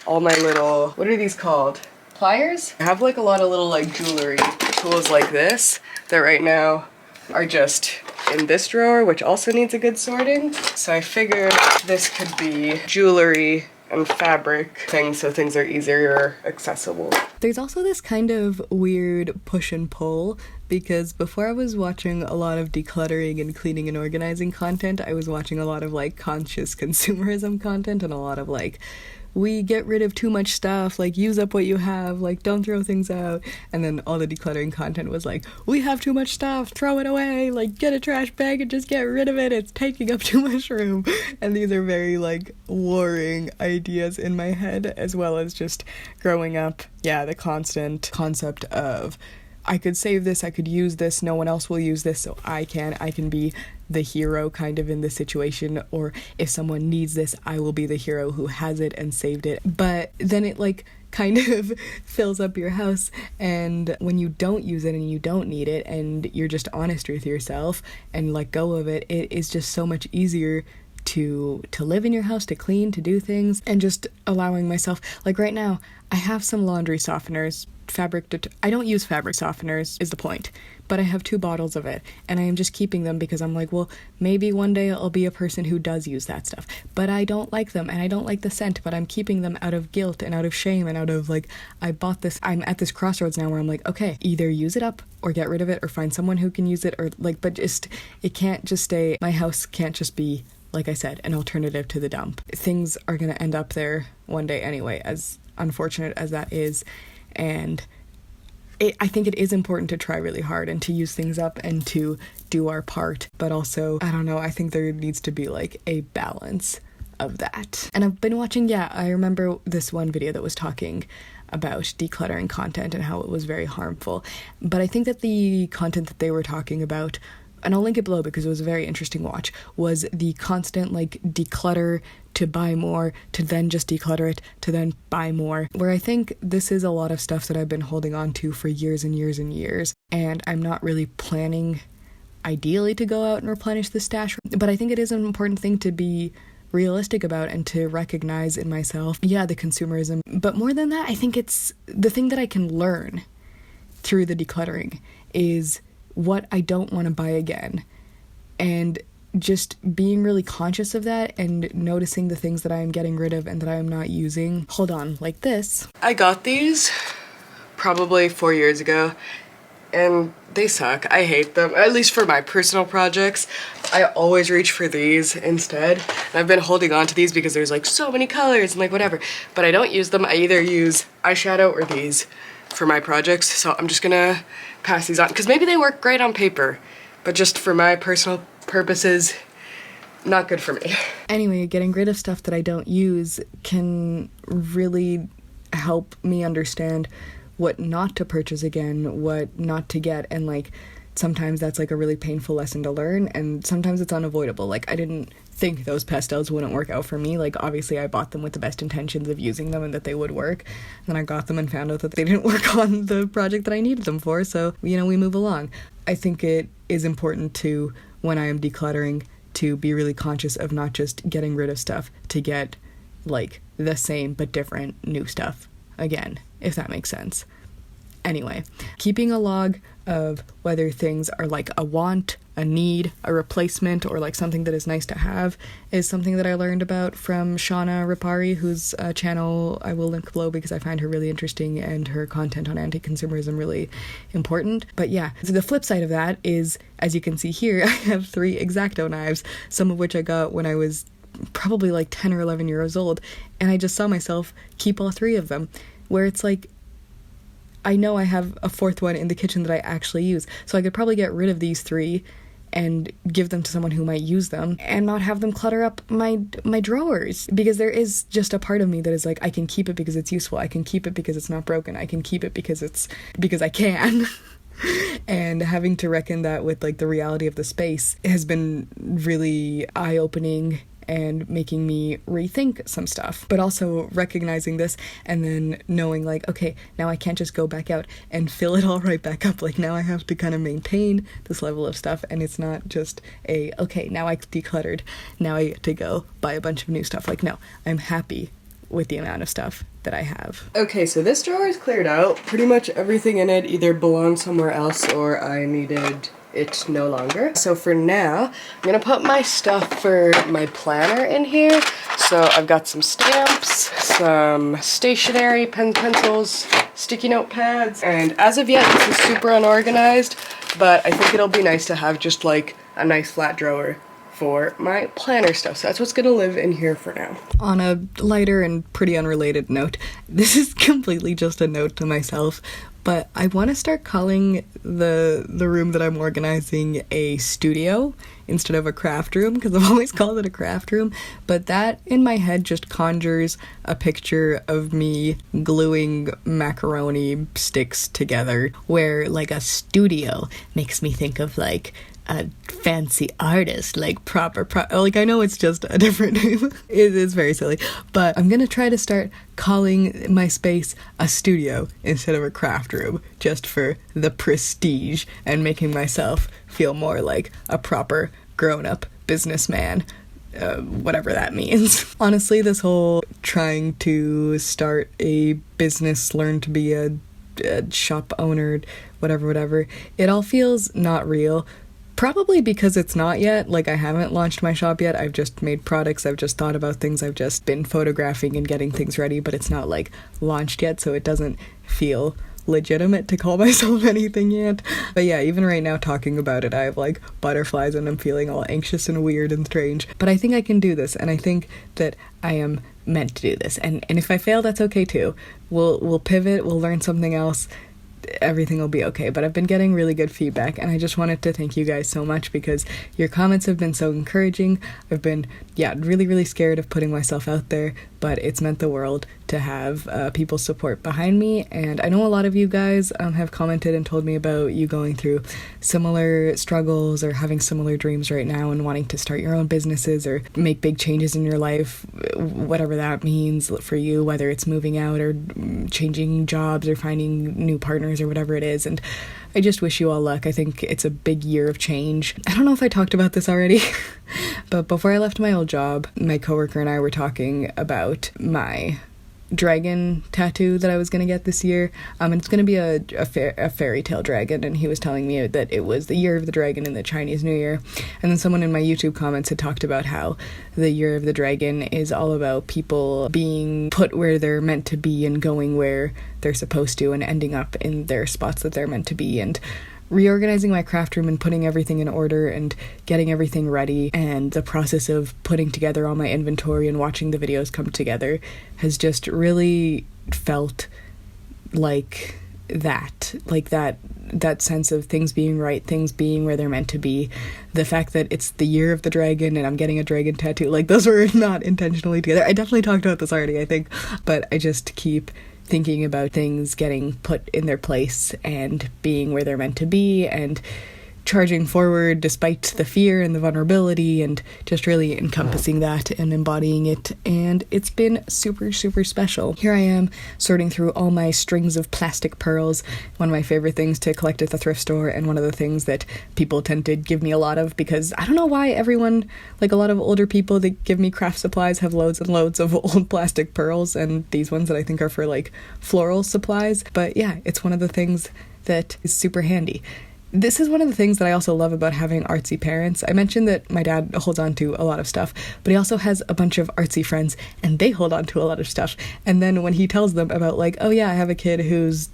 all my little, what are these called? Pliers? I have like a lot of little like jewelry tools like this that right now are just in this drawer, which also needs a good sorting. So I figured this could be jewelry and fabric things, so things are easier accessible. There's also this kind of weird push and pull, because before I was watching a lot of decluttering and cleaning and organizing content, I was watching a lot of like conscious consumerism content and a lot of like, we get rid of too much stuff, like use up what you have, like don't throw things out. And then all the decluttering content was like, we have too much stuff, throw it away, like get a trash bag and just get rid of it, it's taking up too much room. And these are very like warring ideas in my head, as well as just growing up, yeah, the constant concept of I could save this, I could use this, no one else will use this, so I can be the hero kind of in this situation, or if someone needs this, I will be the hero who has it and saved it. But then it like kind of fills up your house, and when you don't use it and you don't need it and you're just honest with yourself and let go of it, it is just so much easier to live in your house, to clean, to do things, and just allowing myself, like right now, I have some laundry softeners, I don't use fabric softeners is the point, but I have 2 bottles of it, and I am just keeping them because I'm like, well, maybe one day I'll be a person who does use that stuff, but I don't like them, and I don't like the scent, but I'm keeping them out of guilt and out of shame and out of like, I bought this, I'm at this crossroads now where I'm like, okay, either use it up or get rid of it or find someone who can use it, or like, but just, it can't just stay, my house can't just be, like I said, an alternative to the dump. Things are gonna end up there one day anyway, as unfortunate as that is. And I think it is important to try really hard and to use things up and to do our part. But also, I don't know, I think there needs to be like a balance of that. And I've been watching, I remember this one video that was talking about decluttering content and how it was very harmful. But I think that the content that they were talking about, and I'll link it below because it was a very interesting watch, was the constant like declutter to buy more, to then just declutter it, to then buy more. Where I think this is a lot of stuff that I've been holding on to for years and years and years, and I'm not really planning ideally to go out and replenish the stash. But I think it is an important thing to be realistic about and to recognize in myself, the consumerism. But more than that, I think it's the thing that I can learn through the decluttering is what I don't want to buy again. And just being really conscious of that and noticing the things that I am getting rid of and that I am not using. Hold on, like this. I got these probably 4 years ago, and they suck. I hate them, at least for my personal projects. I always reach for these instead. And I've been holding on to these because there's like so many colors and like whatever, but I don't use them. I either use eyeshadow or these for my projects. So I'm just gonna pass these on because maybe they work great on paper, but just for my personal purposes, not good for me. Anyway, getting rid of stuff that I don't use can really help me understand what not to purchase again, what not to get, and like sometimes that's like a really painful lesson to learn, and sometimes it's unavoidable. Like I didn't think those pastels wouldn't work out for me. Like obviously I bought them with the best intentions of using them and that they would work, and then I got them and found out that they didn't work on the project that I needed them for, so we move along. I think it is important to, when I am decluttering, to be really conscious of not just getting rid of stuff to get like the same but different new stuff again, if that makes sense. Anyway, keeping a log of whether things are like a want, a need, a replacement, or like something that is nice to have is something that I learned about from Shauna Rapari, whose channel I will link below because I find her really interesting and her content on anti-consumerism really important. But so the flip side of that is, as you can see here, I have 3 X-Acto knives, some of which I got when I was probably like 10 or 11 years old, and I just saw myself keep all 3 of them, where it's like, I know I have a 4th one in the kitchen that I actually use, so I could probably get rid of these 3 and give them to someone who might use them and not have them clutter up my drawers, because there is just a part of me that is like, I can keep it because it's useful, I can keep it because it's not broken, I can keep it because I can. And having to reckon that with like the reality of the space has been really eye-opening and making me rethink some stuff, but also recognizing this and then knowing like, okay, now I can't just go back out and fill it all right back up. Like now I have to kind of maintain this level of stuff, and it's not just okay, now I decluttered, now I get to go buy a bunch of new stuff. Like no, I'm happy with the amount of stuff that I have. Okay, so this drawer is cleared out. Pretty much everything in it either belonged somewhere else or I needed it no longer. So for now, I'm gonna put my stuff for my planner in here. So I've got some stamps, some stationery, pens, pencils, sticky note pads, and as of yet, this is super unorganized, but I think it'll be nice to have just like a nice flat drawer for my planner stuff. So that's what's gonna live in here for now. On a lighter and pretty unrelated note, this is completely just a note to myself, but I want to start calling the room that I'm organizing a studio instead of a craft room, because I've always called it a craft room, but that in my head just conjures a picture of me gluing macaroni sticks together, where like a studio makes me think of like a fancy artist, like proper like I know it's just a different name. It is very silly, but I'm gonna try to start calling my space a studio instead of a craft room, just for the prestige and making myself feel more like a proper grown-up businessman, whatever that means. Honestly, this whole trying to start a business, learn to be a shop owner, whatever, it all feels not real. Probably because it's not yet. Like, I haven't launched my shop yet. I've just made products. I've just thought about things. I've just been photographing and getting things ready, but it's not, like, launched yet, so it doesn't feel legitimate to call myself anything yet. But yeah, even right now talking about it, I have, like, butterflies and I'm feeling all anxious and weird and strange. But I think I can do this, and I think that I am meant to do this. And if I fail, that's okay, too. We'll pivot. We'll learn something else. everything will be okay. But I've been getting really good feedback, and I just wanted to thank you guys so much because your comments have been so encouraging. I've been, really, really scared of putting myself out there, but it's meant the world to have people's support behind me. And I know a lot of you guys have commented and told me about you going through similar struggles or having similar dreams right now and wanting to start your own businesses or make big changes in your life, whatever that means for you, whether it's moving out or changing jobs or finding new partners or whatever it is. And I just wish you all luck. I think it's a big year of change. I don't know if I talked about this already, but before I left my old job, my coworker and I were talking about my dragon tattoo that I was going to get this year, and it's going to be a fairy tale dragon, and he was telling me that it was the year of the dragon in the Chinese New Year. And then someone in my YouTube comments had talked about how the year of the dragon is all about people being put where they're meant to be and going where they're supposed to and ending up in their spots that they're meant to be, and reorganizing my craft room and putting everything in order and getting everything ready, and the process of putting together all my inventory and watching the videos come together has just really felt like that sense of things being right, things being where they're meant to be. The fact that it's the year of the dragon and I'm getting a dragon tattoo, like, those were not intentionally together. I definitely talked about this already, I think, but I just keep thinking about things getting put in their place and being where they're meant to be and charging forward despite the fear and the vulnerability, and just really encompassing that and embodying it. And it's been super, super special. Here I am sorting through all my strings of plastic pearls, one of my favorite things to collect at the thrift store, and one of the things that people tend to give me a lot of, because I don't know why everyone, like a lot of older people that give me craft supplies, have loads and loads of old plastic pearls, and these ones that I think are for like floral supplies. But yeah, it's one of the things that is super handy. This is one of the things that I also love about having artsy parents. I mentioned that my dad holds on to a lot of stuff, but he also has a bunch of artsy friends, and they hold on to a lot of stuff. And then when he tells them about, like, oh yeah, I have a kid who's,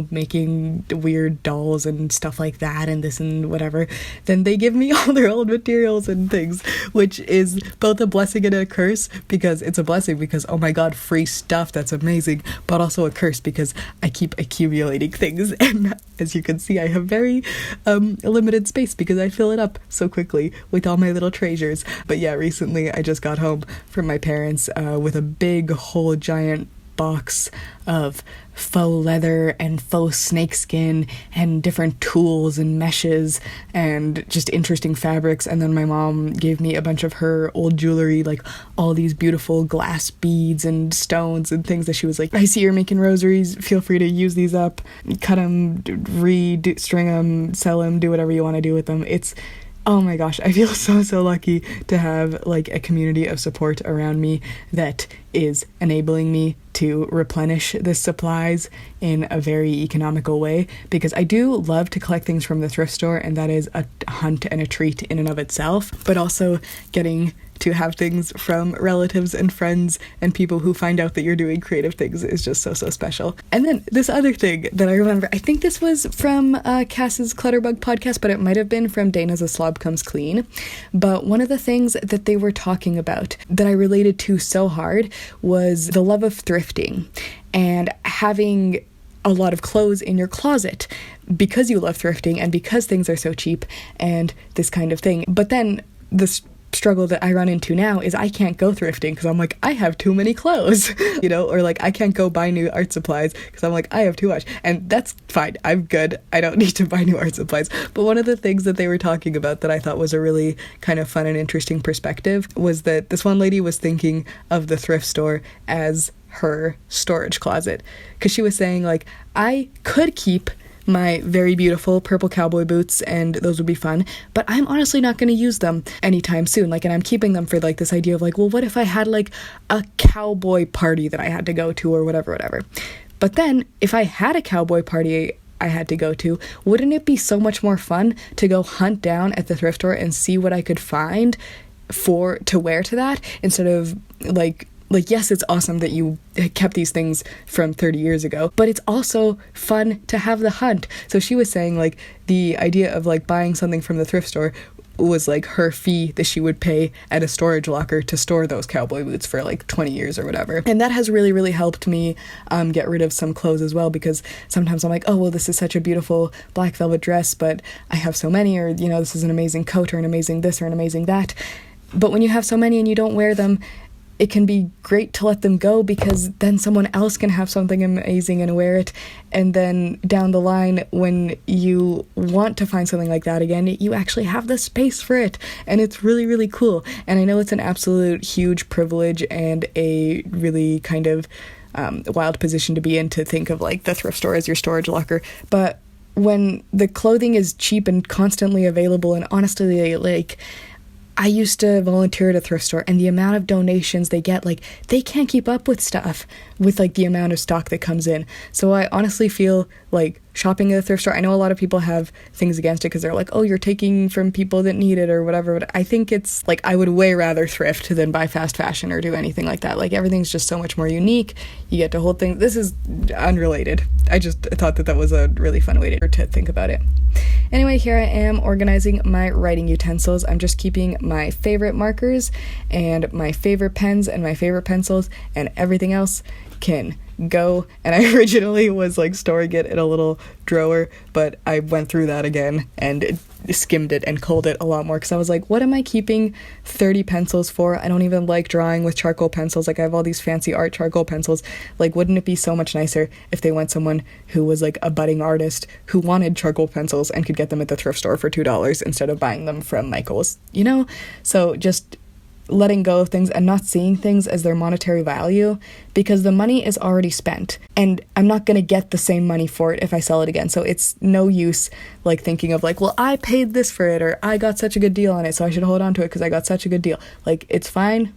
making weird dolls and stuff like that and this and whatever, then they give me all their old materials and things, which is both a blessing and a curse, because it's a blessing because, oh my god, free stuff, that's amazing, but also a curse because I keep accumulating things. And as you can see, I have very limited space because I fill it up so quickly with all my little treasures. But yeah, recently I just got home from my parents with a big whole giant box of faux leather and faux snakeskin and different tools and meshes and just interesting fabrics. And then my mom gave me a bunch of her old jewelry, like all these beautiful glass beads and stones and things that she was like, I see you're making rosaries, feel free to use these up, cut them, string them, sell them, do whatever you want to do with them. Oh my gosh, I feel so lucky to have like a community of support around me that is enabling me to replenish the supplies in a very economical way, because I do love to collect things from the thrift store, and that is a hunt and a treat in and of itself, but also getting to have things from relatives and friends and people who find out that you're doing creative things is just so special. And then this other thing that I remember, I think this was from Cass's Clutterbug podcast, but it might have been from Dana's A Slob Comes Clean. But one of the things that they were talking about that I related to so hard was the love of thrifting and having a lot of clothes in your closet because you love thrifting and because things are so cheap and this kind of thing. But then this struggle that I run into now is I can't go thrifting because I'm like, I have too many clothes, or like I can't go buy new art supplies because I'm like, I have too much. And that's fine. I'm good. I don't need to buy new art supplies. But one of the things that they were talking about that I thought was a really kind of fun and interesting perspective was that this one lady was thinking of the thrift store as her storage closet, because she was saying, like, I could keep my very beautiful purple cowboy boots and those would be fun, but I'm honestly not going to use them anytime soon. Like, and I'm keeping them for like this idea of like, well, what if I had like a cowboy party that I had to go to or whatever. But then if I had a cowboy party I had to go to, wouldn't it be so much more fun to go hunt down at the thrift store and see what I could find to wear to that, instead of like, yes, it's awesome that you kept these things from 30 years ago, but it's also fun to have the hunt. So she was saying, like, the idea of, like, buying something from the thrift store was like her fee that she would pay at a storage locker to store those cowboy boots for like 20 years or whatever. And that has really, really helped me get rid of some clothes as well, because sometimes I'm like, oh, well, this is such a beautiful black velvet dress, but I have so many, or, you know, this is an amazing coat or an amazing this or an amazing that. But when you have so many and you don't wear them, it can be great to let them go, because then someone else can have something amazing and wear it. And then down the line, when you want to find something like that again, you actually have the space for it. And it's really, really cool. And I know it's an absolute huge privilege and a really kind of wild position to be in, to think of like the thrift store as your storage locker. But when the clothing is cheap and constantly available, and honestly, like, I used to volunteer at a thrift store, and the amount of donations they get, like, they can't keep up with stuff, with like the amount of stock that comes in. So I honestly feel like shopping at a thrift store, I know a lot of people have things against it because they're like, oh, you're taking from people that need it or whatever, but I think it's like, I would way rather thrift than buy fast fashion or do anything like that. Like, everything's just so much more unique. You get to hold things. This is unrelated. I just thought that was a really fun way to think about it. Anyway, here I am organizing my writing utensils. I'm just keeping my favorite markers and my favorite pens and my favorite pencils, and everything else can go. And I originally was like storing it in a little drawer, but I went through that again and skimmed it and culled it a lot more, because I was like, what am I keeping 30 pencils for? I don't even like drawing with charcoal pencils. Like, I have all these fancy art charcoal pencils. Like, wouldn't it be so much nicer if they went someone who was like a budding artist who wanted charcoal pencils and could get them at the thrift store for $2 instead of buying them from Michael's, you know? So just letting go of things and not seeing things as their monetary value, because the money is already spent and I'm not going to get the same money for it if I sell it again. So it's no use like thinking of like, well, I paid this for it, or I got such a good deal on it, so I should hold on to it because I got such a good deal. Like, it's fine.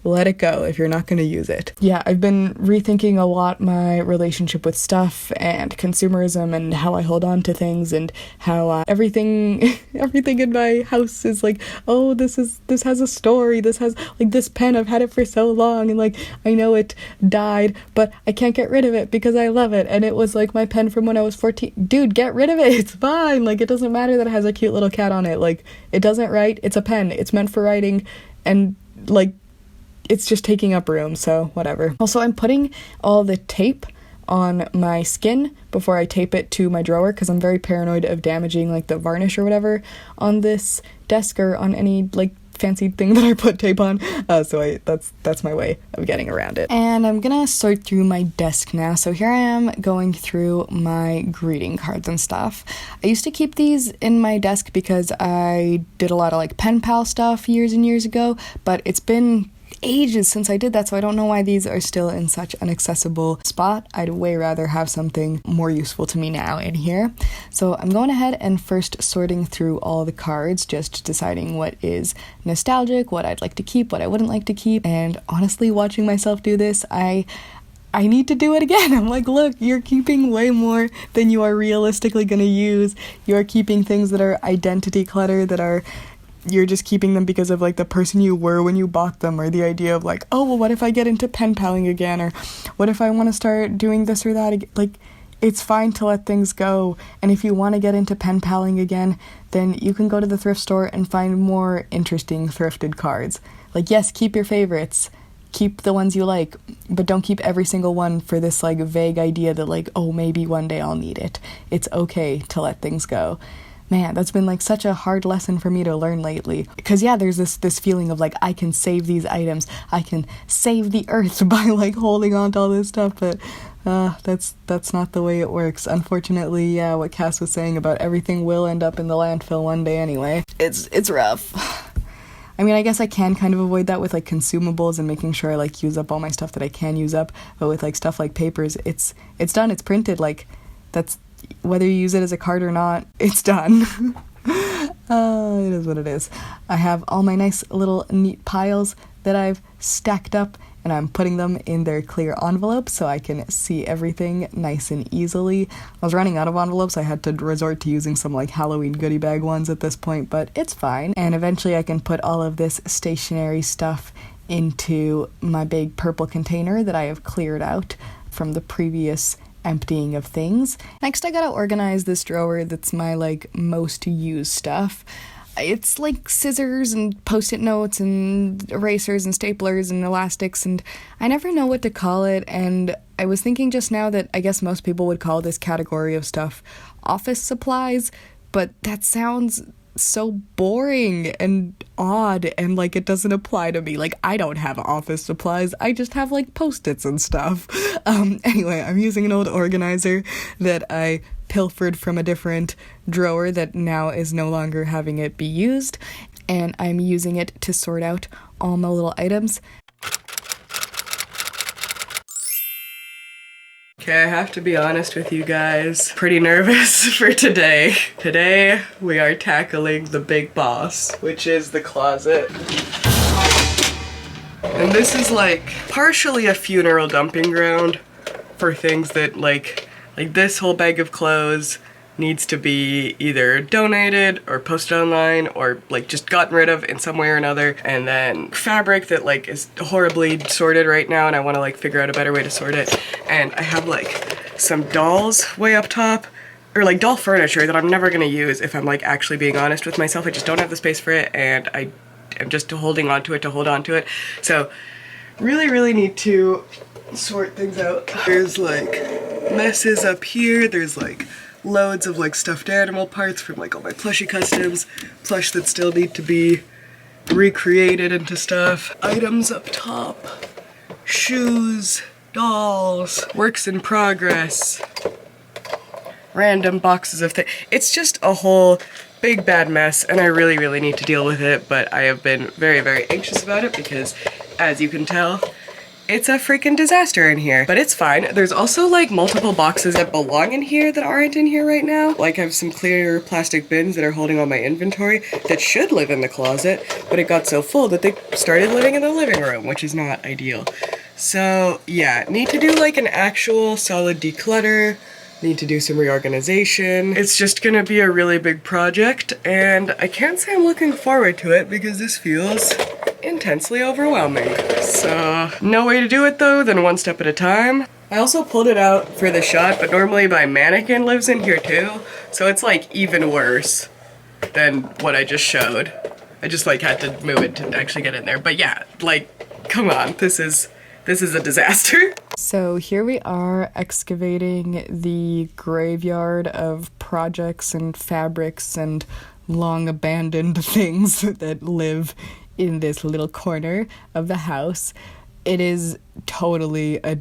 Let it go if you're not going to use it. Yeah, I've been rethinking a lot my relationship with stuff and consumerism, and how I hold on to things, and how everything in my house is like, oh, this has a story. This has like this pen, I've had it for so long, and like I know it died, but I can't get rid of it because I love it, and it was like my pen from when I was 14. Dude, get rid of it. It's fine. Like, it doesn't matter that it has a cute little cat on it. Like, it doesn't write. It's a pen. It's meant for writing, and like, it's just taking up room, so whatever. Also, I'm putting all the tape on my skin before I tape it to my drawer, because I'm very paranoid of damaging like the varnish or whatever on this desk or on any like fancy thing that I put tape on. So that's my way of getting around it. And I'm gonna sort through my desk now. So here I am going through my greeting cards and stuff. I used to keep these in my desk because I did a lot of like pen pal stuff years and years ago, but it's been ages since I did that, so I don't know why these are still in such an accessible spot. I'd way rather have something more useful to me now in here. So I'm going ahead and first sorting through all the cards, just deciding what is nostalgic, what I'd like to keep, what I wouldn't like to keep. And honestly, watching myself do this, I need to do it again. I'm like, look, you're keeping way more than you are realistically going to use. You're keeping things that are identity clutter, that are you're just keeping them because of like the person you were when you bought them, or the idea of like, oh, well, what if I get into pen paling again, or what if I want to start doing this or that again? Like, it's fine to let things go. And if you want to get into pen paling again, then you can go to the thrift store and find more interesting thrifted cards. Like, yes, keep your favorites, keep the ones you like, but don't keep every single one for this like vague idea that like, oh, maybe one day I'll need it. It's okay to let things go. Man, that's been like such a hard lesson for me to learn lately. Because yeah, there's this feeling of like, I can save these items, I can save the earth by like holding on to all this stuff, but that's not the way it works. Unfortunately, yeah, what Cass was saying about everything will end up in the landfill one day anyway. It's rough. I mean, I guess I can kind of avoid that with like consumables and making sure I like use up all my stuff that I can use up, but with like stuff like papers, it's done, it's printed, like that's whether you use it as a card or not, it's done. It is what it is. I have all my nice little neat piles that I've stacked up, and I'm putting them in their clear envelopes so I can see everything nice and easily. I was running out of envelopes. I had to resort to using some like Halloween goodie bag ones at this point, but it's fine. And eventually I can put all of this stationery stuff into my big purple container that I have cleared out from the previous emptying of things. Next, I gotta organize this drawer that's my like most used stuff. It's like scissors and post-it notes and erasers and staplers and elastics, and I never know what to call it. And I was thinking just now that I guess most people would call this category of stuff office supplies, but that sounds so boring and odd, and like it doesn't apply to me. Like, I don't have office supplies, I just have like post-its and stuff. Anyway, I'm using an old organizer that I pilfered from a different drawer that now is no longer having it be used, and I'm using it to sort out all my little items. Okay, I have to be honest with you guys. Pretty nervous for today. Today, we are tackling the big boss, which is the closet. And this is like partially a funeral dumping ground for things that like this whole bag of clothes needs to be either donated or posted online or like just gotten rid of in some way or another. And then fabric that like is horribly sorted right now and I want to like figure out a better way to sort it. And I have like some dolls way up top, or like doll furniture that I'm never gonna use if I'm like actually being honest with myself. I just don't have the space for it and I am just holding on to it to hold on to it. So really need to sort things out. There's like messes up here. There's like loads of like stuffed animal parts from like all my plushie customs, plush that still need to be recreated into stuff. Items up top, shoes, dolls, works in progress, random boxes of things. It's just a whole big bad mess and I really need to deal with it, but I have been very anxious about it because, as you can tell, it's a freaking disaster in here, but it's fine. There's also like multiple boxes that belong in here that aren't in here right now. Like I have some clear plastic bins that are holding all my inventory that should live in the closet, but it got so full that they started living in the living room, which is not ideal. So yeah, need to do like an actual solid declutter, need to do some reorganization. It's just gonna be a really big project and I can't say I'm looking forward to it because this feels intensely overwhelming. So no way to do it though than one step at a time. I also pulled it out for the shot, but normally my mannequin lives in here too, so it's like even worse than what I just showed. I just like had to move it to actually get in there. But yeah, like come on, this is a disaster. So here we are excavating the graveyard of projects and fabrics and long abandoned things that live in this little corner of the house. It is totally a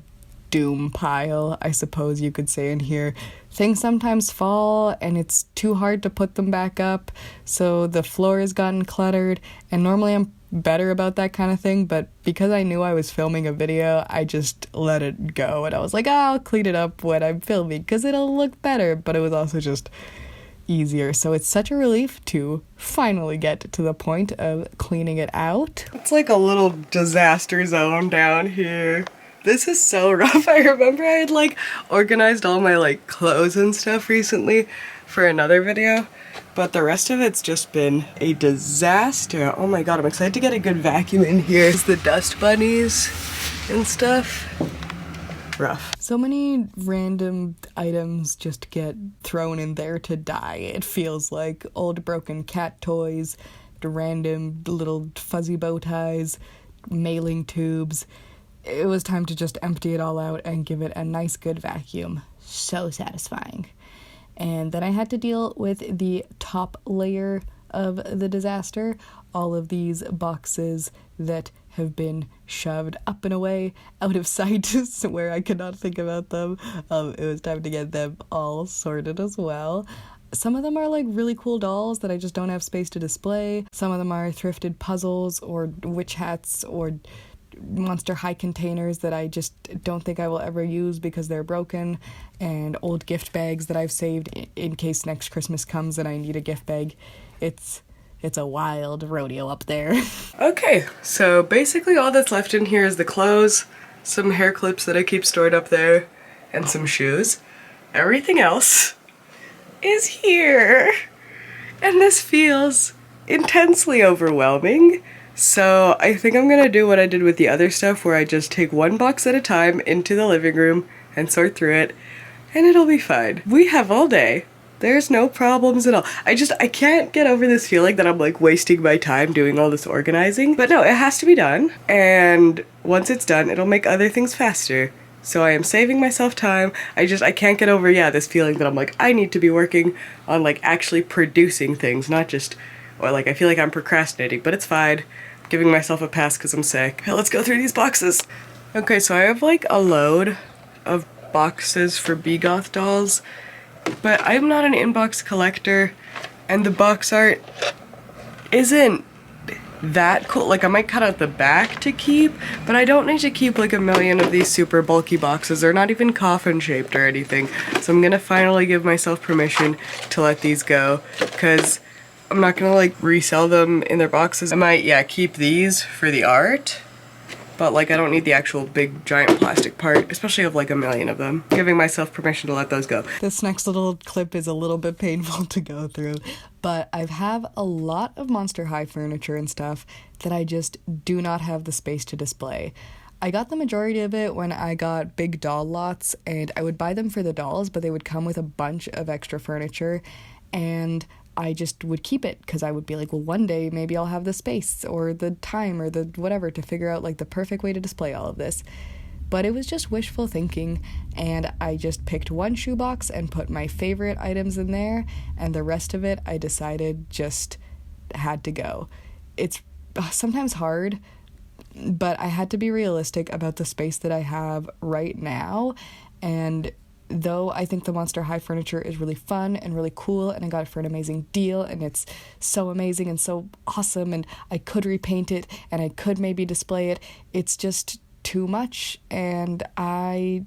doom pile, I suppose you could say, in here. Things sometimes fall and it's too hard to put them back up, so the floor has gotten cluttered, and normally I'm better about that kind of thing, but because I knew I was filming a video, I just let it go, and I was like, I'll clean it up when I'm filming because it'll look better, but it was also just easier. So it's such a relief to finally get to the point of cleaning it out. It's like a little disaster zone down here. This is so rough. I remember I had like organized all my like clothes and stuff recently for another video, but the rest of it's just been a disaster. Oh my god, I'm excited to get a good vacuum in here. It's the dust bunnies and stuff. Rough. So many random items just get thrown in there to die. It feels like old broken cat toys, random little fuzzy bow ties, mailing tubes. It was time to just empty it all out and give it a nice good vacuum. So satisfying. And then I had to deal with the top layer of the disaster, all of these boxes that have been shoved up and away, out of sight, where I could not think about them. It was time to get them all sorted as well. Some of them are like really cool dolls that I just don't have space to display. Some of them are thrifted puzzles or witch hats or Monster High containers that I just don't think I will ever use because they're broken, and old gift bags that I've saved in case next Christmas comes and I need a gift bag. It's a wild rodeo up there. Okay, so basically all that's left in here is the clothes, some hair clips that I keep stored up there, and some shoes. Everything else is here. And this feels intensely overwhelming. So I think I'm gonna do what I did with the other stuff, where I just take one box at a time into the living room and sort through it, and it'll be fine. We have all day There's no problems at all. I can't get over this feeling that I'm like wasting my time doing all this organizing. But no, it has to be done. And once it's done, it'll make other things faster. So I am saving myself time. I can't get over, this feeling that I'm like, I need to be working on like actually producing things, not just, or like I feel like I'm procrastinating, but it's fine. I'm giving myself a pass because I'm sick. Okay, let's go through these boxes. Okay, so I have like a load of boxes for Begoth dolls. But I'm not an inbox collector, and the box art isn't that cool. Like, I might cut out the back to keep, but I don't need to keep like a million of these super bulky boxes. They're not even coffin shaped or anything. So I'm gonna finally give myself permission to let these go, because I'm not gonna like resell them in their boxes. I might, keep these for the art. But like I don't need the actual big giant plastic part, especially of like a million of them. Giving myself permission to let those go. This next little clip is a little bit painful to go through, but I have a lot of Monster High furniture and stuff that I just do not have the space to display. I got the majority of it when I got big doll lots, and I would buy them for the dolls, but they would come with a bunch of extra furniture, and I just would keep it because I would be like, well, one day maybe I'll have the space or the time or the whatever to figure out like the perfect way to display all of this. But it was just wishful thinking, and I just picked one shoebox and put my favorite items in there, and the rest of it I decided just had to go. It's sometimes hard, but I had to be realistic about the space that I have right now, and though I think the Monster High furniture is really fun and really cool, and I got it for an amazing deal, and it's so amazing and so awesome, and I could repaint it and I could maybe display it, it's just too much, and I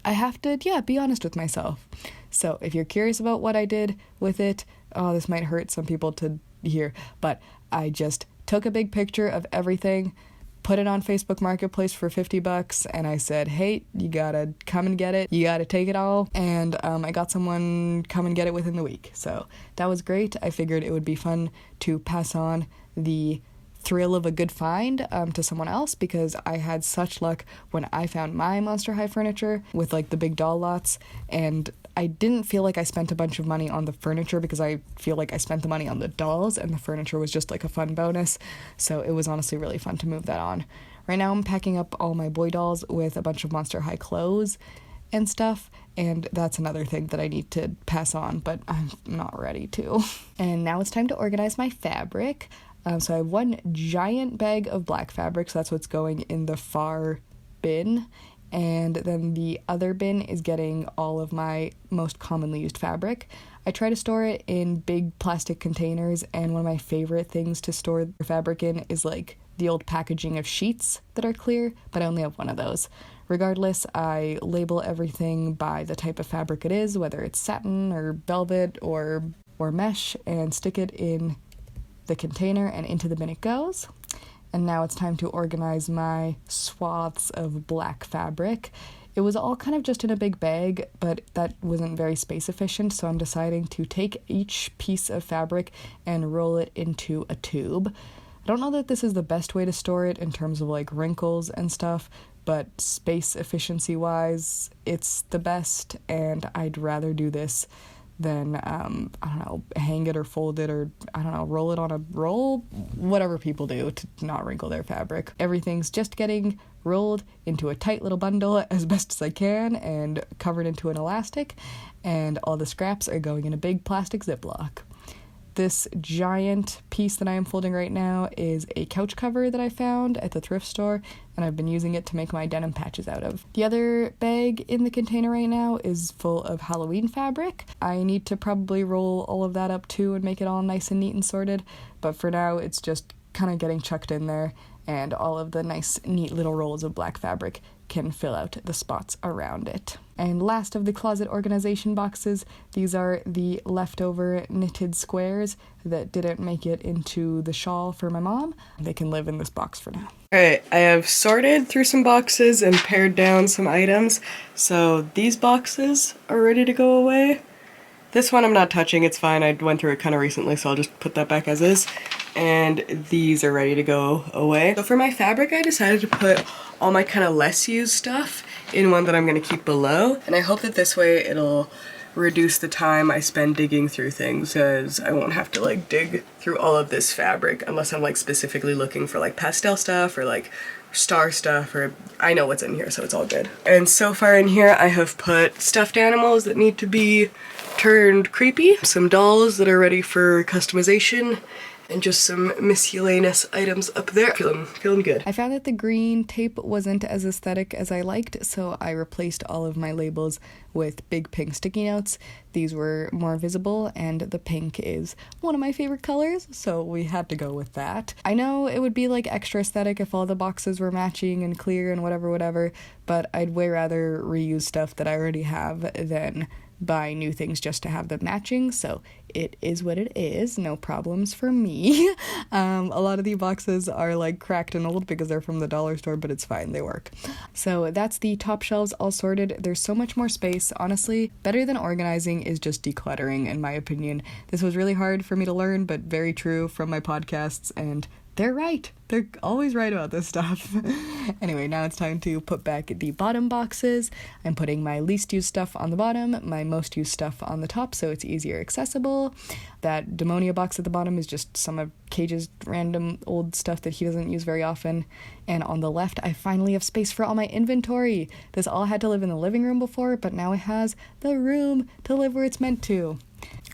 have to, be honest with myself. So if you're curious about what I did with it, this might hurt some people to hear, but I just took a big picture of everything, put it on Facebook Marketplace for $50, and I said, hey, you gotta come and get it, you gotta take it all, and I got someone come and get it within the week, so that was great. I figured it would be fun to pass on the thrill of a good find to someone else, because I had such luck when I found my Monster High furniture with like the big doll lots, and I didn't feel like I spent a bunch of money on the furniture because I feel like I spent the money on the dolls, and the furniture was just like a fun bonus, so it was honestly really fun to move that on. Right now I'm packing up all my boy dolls with a bunch of Monster High clothes and stuff, and that's another thing that I need to pass on, but I'm not ready to. And now it's time to organize my fabric. So I have one giant bag of black fabric, so that's what's going in the far bin, and then the other bin is getting all of my most commonly used fabric. I try to store it in big plastic containers, and one of my favorite things to store fabric in is like the old packaging of sheets that are clear, but I only have one of those. Regardless, I label everything by the type of fabric it is, whether it's satin or velvet or mesh, and stick it in the container, and into the bin it goes. And now it's time to organize my swaths of black fabric. It was all kind of just in a big bag, but that wasn't very space efficient, so I'm deciding to take each piece of fabric and roll it into a tube. I don't know that this is the best way to store it in terms of like wrinkles and stuff, but space efficiency wise, it's the best, and I'd rather do this than, hang it or fold it or, roll it on a roll, whatever people do to not wrinkle their fabric. Everything's just getting rolled into a tight little bundle as best as I can and covered into an elastic, and all the scraps are going in a big plastic Ziploc. This giant piece that I am folding right now is a couch cover that I found at the thrift store, and I've been using it to make my denim patches out of. The other bag in the container right now is full of Halloween fabric. I need to probably roll all of that up too and make it all nice and neat and sorted, but for now it's just kind of getting chucked in there, and all of the nice neat little rolls of black fabric can fill out the spots around it. And last of the closet organization boxes, these are the leftover knitted squares that didn't make it into the shawl for my mom. They can live in this box for now. Alright, I have sorted through some boxes and pared down some items, so these boxes are ready to go away. This one I'm not touching, it's fine, I went through it kind of recently, so I'll just put that back as is. And these are ready to go away. So for my fabric, I decided to put all my kind of less used stuff in one that I'm going to keep below, and I hope that this way it'll reduce the time I spend digging through things, because I won't have to like dig through all of this fabric unless I'm like specifically looking for like pastel stuff or like star stuff, or I know what's in here, so it's all good. And so far in here I have put stuffed animals that need to be turned creepy, some dolls that are ready for customization, and just some miscellaneous items up there. Feeling good. I found that the green tape wasn't as aesthetic as I liked, so I replaced all of my labels with big pink sticky notes. These were more visible, and the pink is one of my favorite colors, so we had to go with that. I know it would be like extra aesthetic if all the boxes were matching and clear and whatever, but I'd way rather reuse stuff that I already have than buy new things just to have them matching, so it is what it is. No problems for me. A lot of the boxes are like cracked and old because they're from the dollar store, but it's fine, they work. So that's the top shelves all sorted. There's so much more space. Honestly, better than organizing is just decluttering, in my opinion. This was really hard for me to learn, but very true from my podcasts, and they're right. They're always right about this stuff. Anyway, now it's time to put back the bottom boxes. I'm putting my least used stuff on the bottom, my most used stuff on the top, so it's easier accessible. That Demonia box at the bottom is just some of Cage's random old stuff that he doesn't use very often. And on the left, I finally have space for all my inventory. This all had to live in the living room before, but now it has the room to live where it's meant to.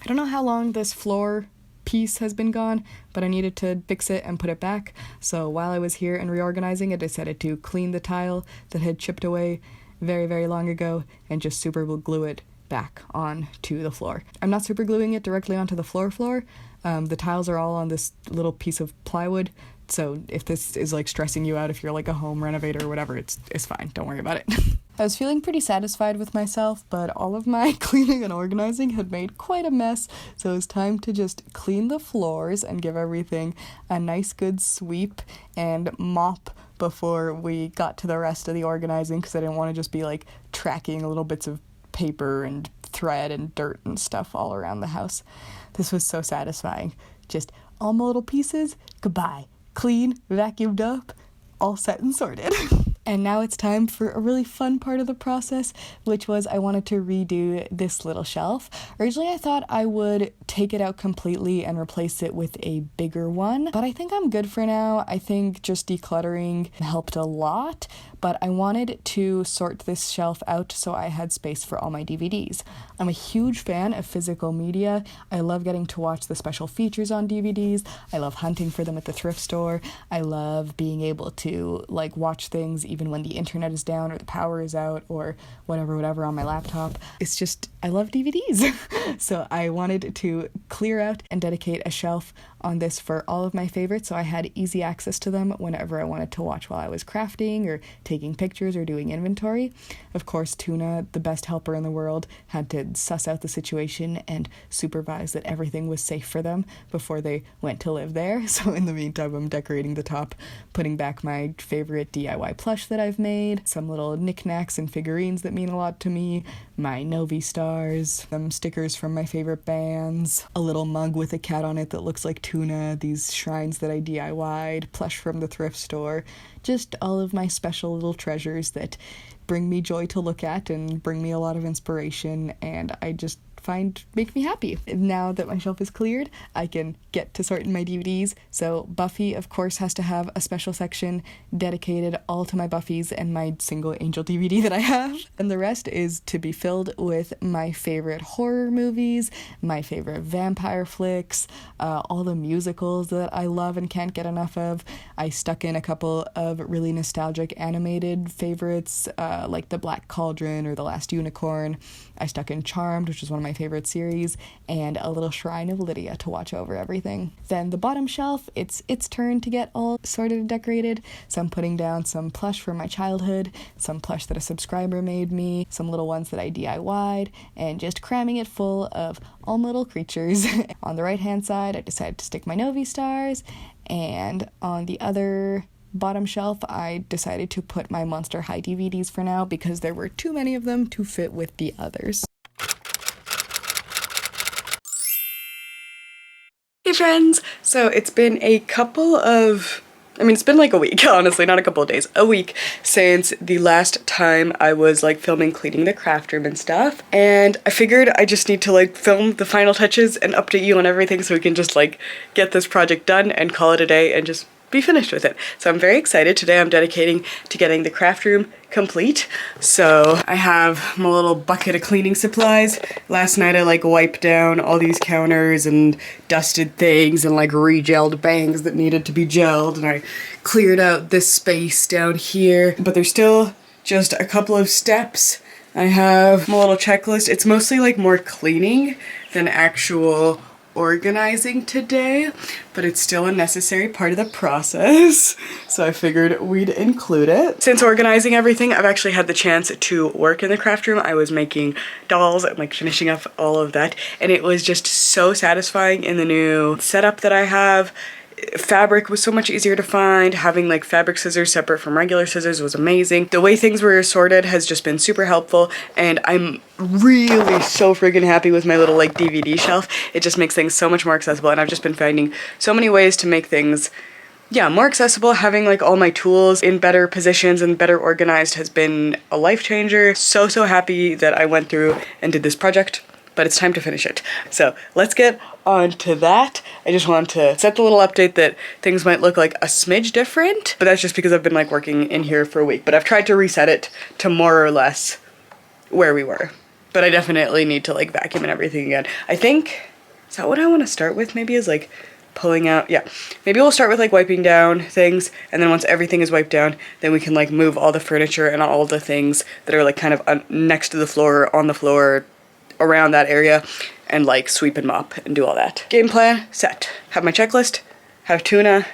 I don't know how long this floor piece has been gone, but I needed to fix it and put it back. So while I was here and reorganizing, I decided to clean the tile that had chipped away very, very long ago and just super glue it back onto the floor. I'm not super gluing it directly onto the floor. The tiles are all on this little piece of plywood, so if this is like stressing you out, if you're like a home renovator or whatever, it's fine. Don't worry about it. I was feeling pretty satisfied with myself, but all of my cleaning and organizing had made quite a mess, so it was time to just clean the floors and give everything a nice good sweep and mop before we got to the rest of the organizing, because I didn't want to just be like tracking little bits of paper and thread and dirt and stuff all around the house. This was so satisfying. Just all my little pieces, goodbye. Clean, vacuumed up, all set and sorted. And now it's time for a really fun part of the process, which was I wanted to redo this little shelf. Originally, I thought I would take it out completely and replace it with a bigger one, but I think I'm good for now. I think just decluttering helped a lot, but I wanted to sort this shelf out so I had space for all my DVDs. I'm a huge fan of physical media. I love getting to watch the special features on DVDs. I love hunting for them at the thrift store. I love being able to like watch things even when the internet is down or the power is out or whatever on my laptop. It's just, I love DVDs. So I wanted to clear out and dedicate a shelf on this for all of my favorites, so I had easy access to them whenever I wanted to watch while I was crafting or taking pictures or doing inventory. Of course, Tuna, the best helper in the world, had to suss out the situation and supervise that everything was safe for them before they went to live there. So in the meantime, I'm decorating the top, putting back my favorite DIY plush that I've made, some little knickknacks and figurines that mean a lot to me, my Novi stars, some stickers from my favorite bands, a little mug with a cat on it that looks like Tuna, these shrines that I DIY'd, plush from the thrift store, just all of my special little treasures that bring me joy to look at and bring me a lot of inspiration, and I just make me happy. Now that my shelf is cleared, I can get to sorting my DVDs. So Buffy, of course, has to have a special section dedicated all to my Buffys and my single Angel DVD that I have. And the rest is to be filled with my favorite horror movies, my favorite vampire flicks, all the musicals that I love and can't get enough of. I stuck in a couple of really nostalgic animated favorites, like The Black Cauldron or The Last Unicorn. I stuck in Charmed, which is one of my favorite series, and a little shrine of Lydia to watch over everything. Then the bottom shelf, it's turn to get all sorted and decorated, so I'm putting down some plush from my childhood, some plush that a subscriber made me, some little ones that I DIY'd, and just cramming it full of all my little creatures. On the right hand side, I decided to stick my Novi stars, and on the other bottom shelf, I decided to put my Monster High DVDs for now because there were too many of them to fit with the others. Hey friends! So it's been a couple of I mean, it's been like a week, honestly, not a couple of days, a week since the last time I was like filming cleaning the craft room and stuff. And I figured I just need to like film the final touches and update you on everything so we can just like get this project done and call it a day and just be finished with it. So I'm very excited. Today I'm dedicating to getting the craft room complete. So I have my little bucket of cleaning supplies. Last night I like wiped down all these counters and dusted things and like re-gelled bangs that needed to be gelled, and I cleared out this space down here. But there's still just a couple of steps. I have my little checklist. It's mostly like more cleaning than actual organizing today, but it's still a necessary part of the process, so I figured we'd include it. Since organizing everything, I've actually had the chance to work in the craft room. I was making dolls and like finishing up all of that, and it was just so satisfying in the new setup that I have. Fabric was so much easier to find. Having like fabric scissors separate from regular scissors was amazing. The way things were assorted has just been super helpful, and I'm really so friggin' happy with my little like DVD shelf. It just makes things so much more accessible, and I've just been finding so many ways to make things, yeah, more accessible. Having like all my tools in better positions and better organized has been a life changer. So happy that I went through and did this project, but it's time to finish it. So let's get on to that. I just want to set the little update that things might look like a smidge different, but that's just because I've been like working in here for a week. But I've tried to reset it to more or less where we were. But I definitely need to like vacuum and everything again. I think, is that what I want to start with? Maybe is like pulling out, yeah. Maybe we'll start with like wiping down things, and then once everything is wiped down, then we can like move all the furniture and all the things that are like kind of next to the floor, on the floor, around that area, and like sweep and mop and do all that. Game plan set. Have my checklist, have tuna.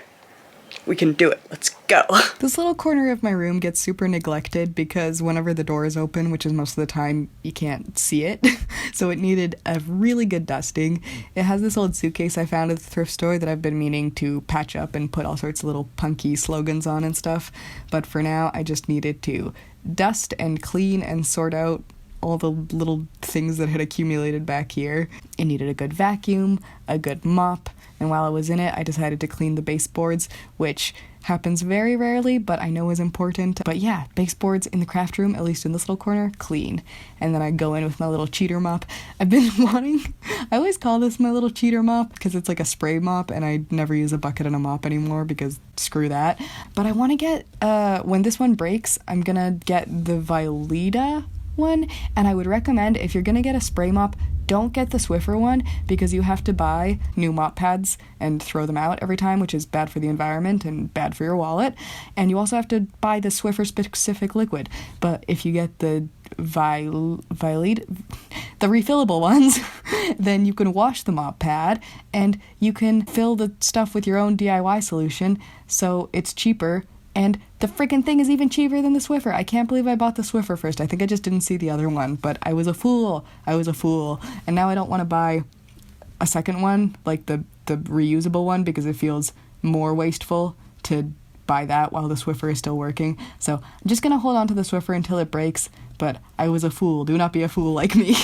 We can do it. Let's go. This little corner of my room gets super neglected because whenever the door is open, which is most of the time, you can't see it. So it needed a really good dusting. It has this old suitcase I found at the thrift store that I've been meaning to patch up and put all sorts of little punky slogans on and stuff. But for now, I just needed to dust and clean and sort out all the little things that had accumulated back here. It needed a good vacuum, a good mop, and while I was in it, I decided to clean the baseboards, which happens very rarely, but I know is important. But yeah, baseboards in the craft room, at least in this little corner, clean. And then I go in with my little cheater mop. I've been wanting, I always call this my little cheater mop because it's like a spray mop, and I never use a bucket and a mop anymore because screw that. But I want to get, when this one breaks, I'm gonna get the vidoe one, and I would recommend, if you're gonna get a spray mop, don't get the Swiffer one, because you have to buy new mop pads and throw them out every time, which is bad for the environment and bad for your wallet. And you also have to buy the Swiffer specific liquid. But if you get the the refillable ones, then you can wash the mop pad and you can fill the stuff with your own DIY solution, so it's cheaper. And the freaking thing is even cheaper than the Swiffer. I can't believe I bought the Swiffer first. I think I just didn't see the other one, but I was a fool. And now I don't want to buy a second one, like the reusable one, because it feels more wasteful to buy that while the Swiffer is still working. So I'm just going to hold on to the Swiffer until it breaks, but I was a fool. Do not be a fool like me.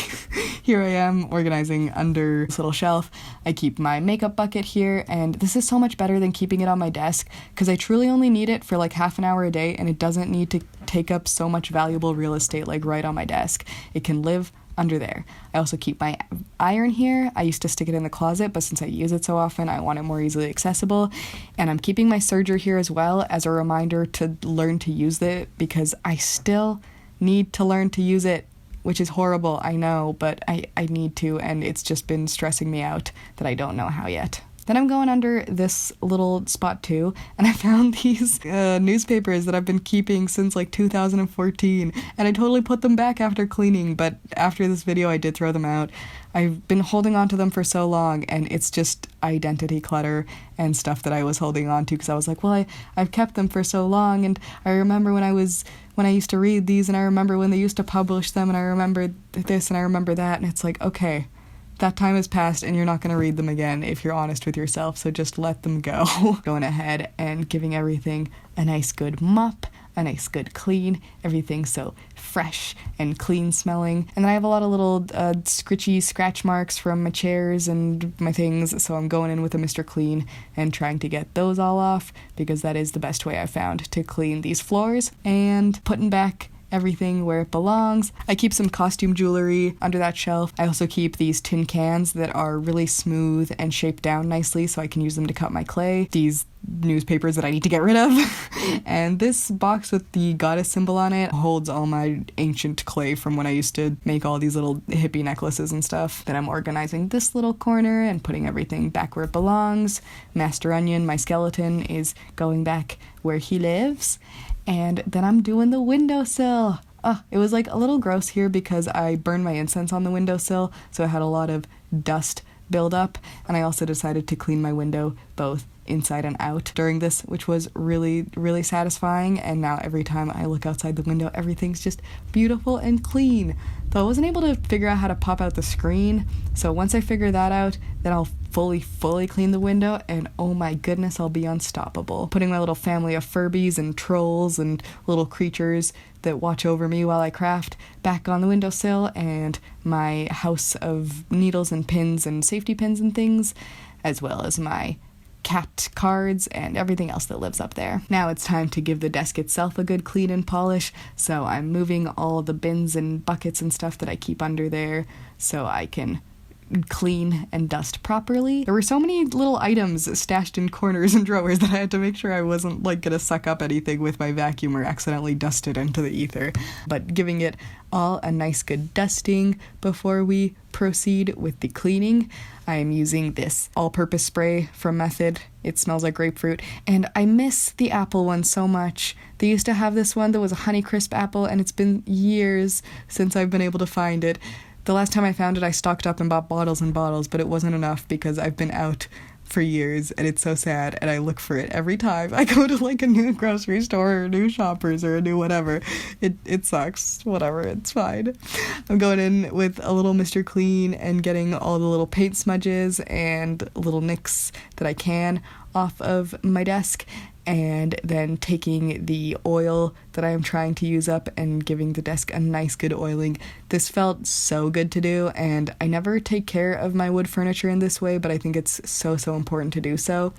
Here I am organizing under this little shelf. I keep my makeup bucket here, and this is so much better than keeping it on my desk because I truly only need it for like half an hour a day, and it doesn't need to take up so much valuable real estate like right on my desk. It can live under there. I also keep my iron here. I used to stick it in the closet, but since I use it so often, I want it more easily accessible. And I'm keeping my serger here as well as a reminder to learn to use it, because I still need to learn to use it, which is horrible, I know, but I need to, and it's just been stressing me out that I don't know how yet. Then I'm going under this little spot too, and I found these newspapers that I've been keeping since like 2014, and I totally put them back after cleaning, but after this video I did throw them out. I've been holding on to them for so long, and it's just identity clutter and stuff that I was holding on to, because I was like, well, I've kept them for so long, and I remember when I used to read these, and I remember when they used to publish them, and I remember this, and I remember that, and it's like, okay, that time has passed and you're not going to read them again if you're honest with yourself, so just let them go. Going ahead and giving everything a nice good mop, a nice good clean. Everything's so fresh and clean smelling. And then I have a lot of little scritchy scratch marks from my chairs and my things, so I'm going in with a Mr. Clean and trying to get those all off, because that is the best way I've found to clean these floors. And putting back everything where it belongs. I keep some costume jewelry under that shelf. I also keep these tin cans that are really smooth and shaped down nicely so I can use them to cut my clay. These newspapers that I need to get rid of. And this box with the goddess symbol on it holds all my ancient clay from when I used to make all these little hippie necklaces and stuff. Then I'm organizing this little corner and putting everything back where it belongs. Master Onion, my skeleton, is going back where he lives. And then I'm doing the windowsill. It was like a little gross here because I burned my incense on the windowsill, so I had a lot of dust build up. And I also decided to clean my window both inside and out during this, which was really, really satisfying. And now every time I look outside the window, everything's just beautiful and clean. Though I wasn't able to figure out how to pop out the screen, so once I figure that out, then I'll fully clean the window, and oh my goodness, I'll be unstoppable. Putting my little family of Furbies and trolls and little creatures that watch over me while I craft back on the windowsill, and my house of needles and pins and safety pins and things, as well as my cat cards and everything else that lives up there. Now it's time to give the desk itself a good clean and polish, so I'm moving all the bins and buckets and stuff that I keep under there so I can clean and dust properly. There were so many little items stashed in corners and drawers that I had to make sure I wasn't like gonna suck up anything with my vacuum or accidentally dust it into the ether. But giving it all a nice good dusting before we proceed with the cleaning. I am using this all-purpose spray from Method. It smells like grapefruit, and I miss the apple one so much. They used to have this one that was a Honeycrisp apple, and it's been years since I've been able to find it. The last time I found it, I stocked up and bought bottles and bottles, but it wasn't enough because I've been out for years, and it's so sad, and I look for it every time I go to like a new grocery store or a new Shoppers or a new whatever. It sucks. Whatever, it's fine. I'm going in with a little Mr. Clean and getting all the little paint smudges and little nicks that I can off of my desk, and then taking the oil that I am trying to use up and giving the desk a nice good oiling. This felt so good to do, and I never take care of my wood furniture in this way, but I think it's so important to do so.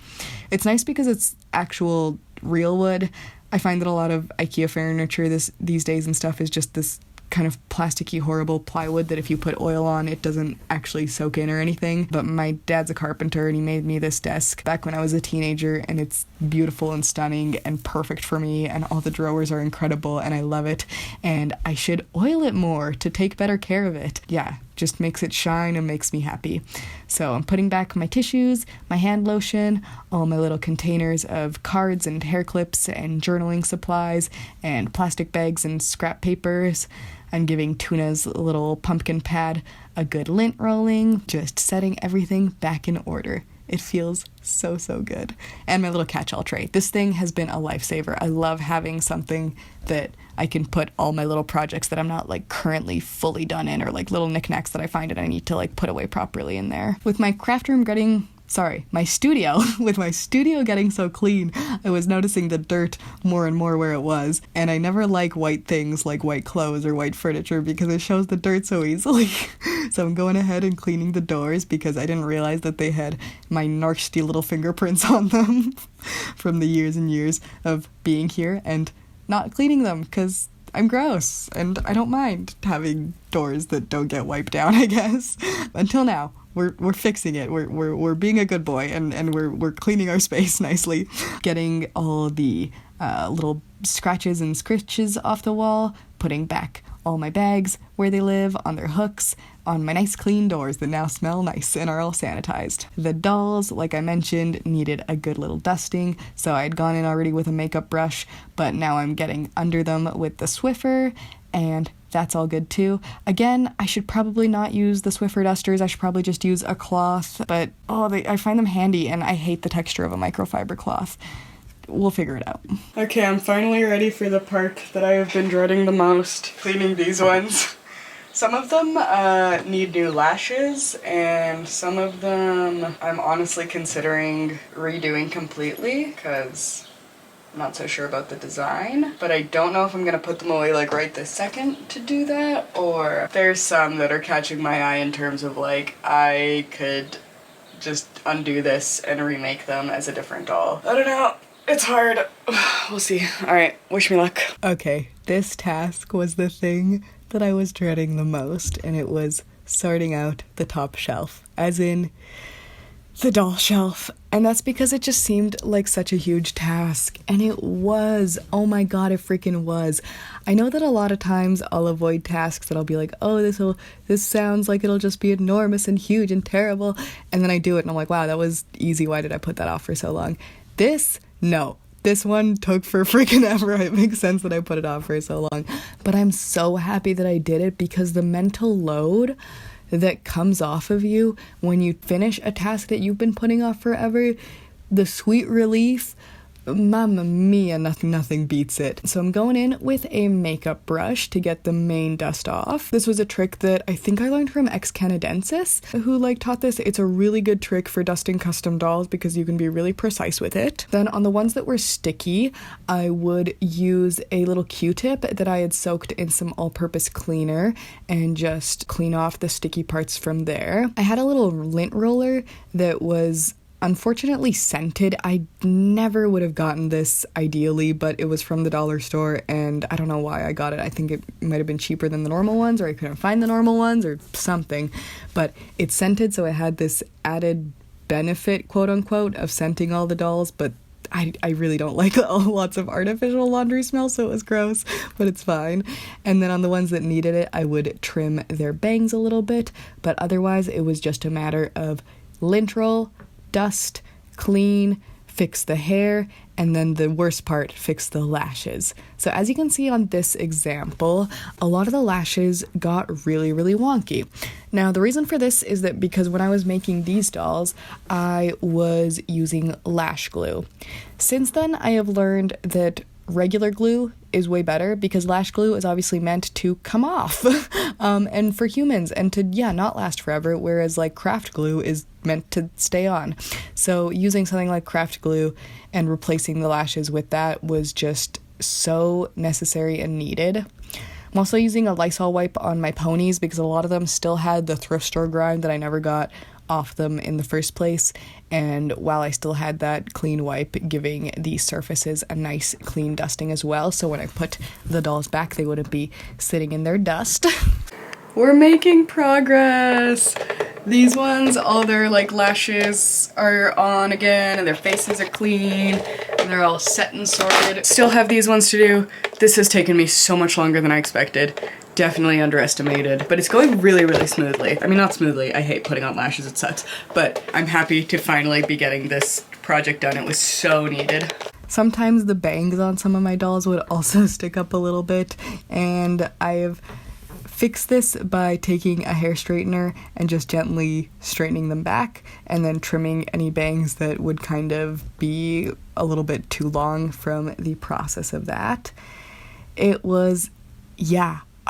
It's nice because it's actual real wood. I find that a lot of IKEA furniture these days and stuff is just this kind of plasticky, horrible plywood that if you put oil on, it doesn't actually soak in or anything. But my dad's a carpenter, and he made me this desk back when I was a teenager, and it's beautiful and stunning and perfect for me, and all the drawers are incredible, and I love it. And I should oil it more to take better care of it. Yeah, just makes it shine and makes me happy. So I'm putting back my tissues, my hand lotion, all my little containers of cards and hair clips and journaling supplies and plastic bags and scrap papers. I'm giving Tuna's little pumpkin pad a good lint rolling, just setting everything back in order. It feels so good. And my little catch-all tray. This thing has been a lifesaver. I love having something that I can put all my little projects that I'm not like currently fully done in, or like little knickknacks that I find and I need to like put away properly in there. With my craft room my studio, with my studio getting so clean, I was noticing the dirt more and more where it was, and I never like white things like white clothes or white furniture because it shows the dirt so easily. So I'm going ahead and cleaning the doors because I didn't realize that they had my nasty little fingerprints on them from the years and years of being here and not cleaning them because I'm gross and I don't mind having doors that don't get wiped down, I guess. Until now. We're fixing it. We're being a good boy, and we're cleaning our space nicely, getting all the little scratches and scritches off the wall, putting back all my bags where they live on their hooks, on my nice clean doors that now smell nice and are all sanitized. The dolls, like I mentioned, needed a good little dusting, so I had gone in already with a makeup brush, but now I'm getting under them with the Swiffer, and that's all good too. Again, I should probably not use the Swiffer dusters. I should probably just use a cloth, but I find them handy, and I hate the texture of a microfiber cloth. We'll figure it out. Okay, I'm finally ready for the part that I have been dreading the most, cleaning these ones. Some of them need new lashes, and some of them I'm honestly considering redoing completely, because I'm not so sure about the design, but I don't know if I'm gonna put them away like right this second to do that, or there's some that are catching my eye in terms of like, I could just undo this and remake them as a different doll. I don't know. It's hard. We'll see. All right, wish me luck. Okay, this task was the thing that I was dreading the most, and it was sorting out the top shelf, as in the doll shelf. And that's because it just seemed like such a huge task, and it was. Oh my god, it freaking was. I know that a lot of times I'll avoid tasks that I'll be like, oh, this sounds like it'll just be enormous and huge and terrible, and then I do it and I'm like, wow, that was easy, why did I put that off for so long? No. This one took for freaking ever. It makes sense that I put it off for so long. But I'm so happy that I did it, because the mental load that comes off of you when you finish a task that you've been putting off forever, the sweet relief, mamma mia, nothing beats it. So I'm going in with a makeup brush to get the main dust off. This was a trick that I think I learned from ex-Canadensis, who taught this. It's a really good trick for dusting custom dolls because you can be really precise with it. Then on the ones that were sticky, I would use a little Q-tip that I had soaked in some all-purpose cleaner and just clean off the sticky parts from there. I had a little lint roller that was unfortunately scented. I never would have gotten this ideally, but it was from the dollar store and I don't know why I got it. I think it might have been cheaper than the normal ones, or I couldn't find the normal ones or something, but it's scented, so it had this added benefit, quote unquote, of scenting all the dolls, but I really don't like lots of artificial laundry smell, so it was gross, but it's fine. And then on the ones that needed it, I would trim their bangs a little bit, but otherwise it was just a matter of lint roll, dust, clean, fix the hair, and then the worst part, fix the lashes. So as you can see on this example, a lot of the lashes got really, really wonky. Now, the reason for this is that because when I was making these dolls, I was using lash glue. Since then, I have learned that regular glue is way better, because lash glue is obviously meant to come off and for humans, and to not last forever, whereas craft glue is meant to stay on. So using something like craft glue and replacing the lashes with that was just so necessary and needed. I'm also using a Lysol wipe on my ponies because a lot of them still had the thrift store grime that I never got off them in the first place, and while I still had that clean wipe, giving these surfaces a nice clean dusting as well, so when I put the dolls back they wouldn't be sitting in their dust. We're making progress. These ones, all their lashes are on again and their faces are clean and they're all set and sorted. Still have these ones to do. This has taken me so much longer than I expected. Definitely underestimated, but it's going really, really smoothly. I mean, not smoothly, I hate putting on lashes, it sucks, but I'm happy to finally be getting this project done. It was so needed. Sometimes the bangs on some of my dolls would also stick up a little bit, and I have fixed this by taking a hair straightener and just gently straightening them back, and then trimming any bangs that would kind of be a little bit too long from the process of that. It was,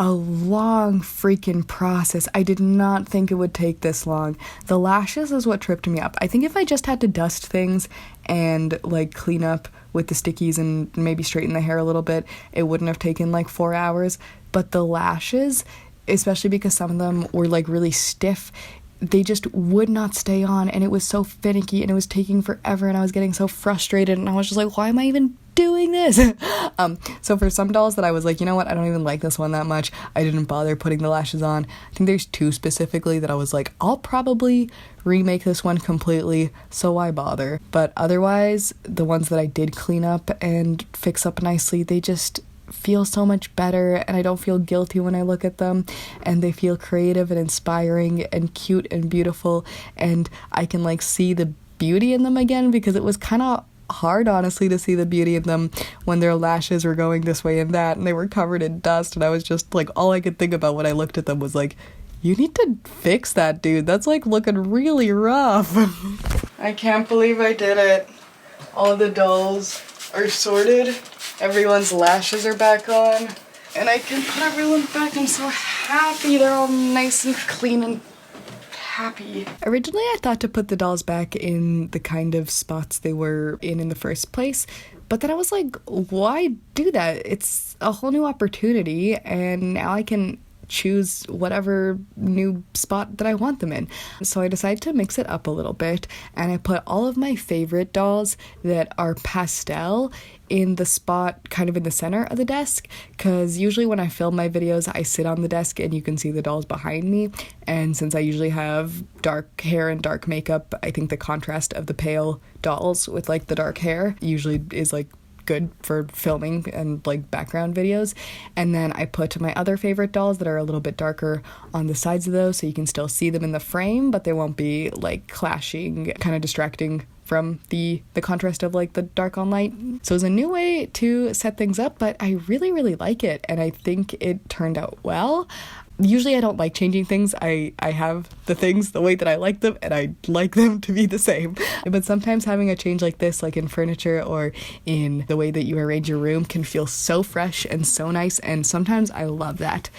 a long freaking process. I did not think it would take this long. The lashes is what tripped me up. I think if I just had to dust things and clean up with the stickies and maybe straighten the hair a little bit, it wouldn't have taken 4 hours. But the lashes, especially because some of them were really stiff, they just would not stay on, and it was so finicky and it was taking forever, and I was getting so frustrated, and I was just like, why am I even doing this? So for some dolls that I was like, you know what, I don't even like this one that much, I didn't bother putting the lashes on. I think there's 2 specifically that I was like, I'll probably remake this one completely, so why bother? But otherwise, the ones that I did clean up and fix up nicely, they just feel so much better, and I don't feel guilty when I look at them, and they feel creative and inspiring and cute and beautiful, and I can see the beauty in them again, because it was kind of hard, honestly, to see the beauty in them when their lashes were going this way and that, and they were covered in dust, and I was just all I could think about when I looked at them was you need to fix that, dude. That's looking really rough. I can't believe I did it. All the dolls are sorted. Everyone's lashes are back on. And I can put everyone back. I'm so happy. They're all nice and clean and happy. Originally, I thought to put the dolls back in the kind of spots they were in the first place, But then I was like, why do that? It's a whole new opportunity, and now I can choose whatever new spot that I want them in. So I decided to mix it up a little bit, and I put all of my favorite dolls that are pastel in the spot kind of in the center of the desk, because usually when I film my videos I sit on the desk and you can see the dolls behind me, and since I usually have dark hair and dark makeup, I think the contrast of the pale dolls with like the dark hair usually is like good for filming and like background videos. And then I put my other favorite dolls that are a little bit darker on the sides of those, so you can still see them in the frame, but they won't be like clashing, kind of distracting from the contrast of like the dark on light. So it's a new way to set things up, but I really like it, and I think it turned out well. Usually I don't like changing things. I have the things the way that I like them, and I like them to be the same. But sometimes having a change like this, like in furniture or in the way that you arrange your room, can feel so fresh and so nice, and sometimes I love that.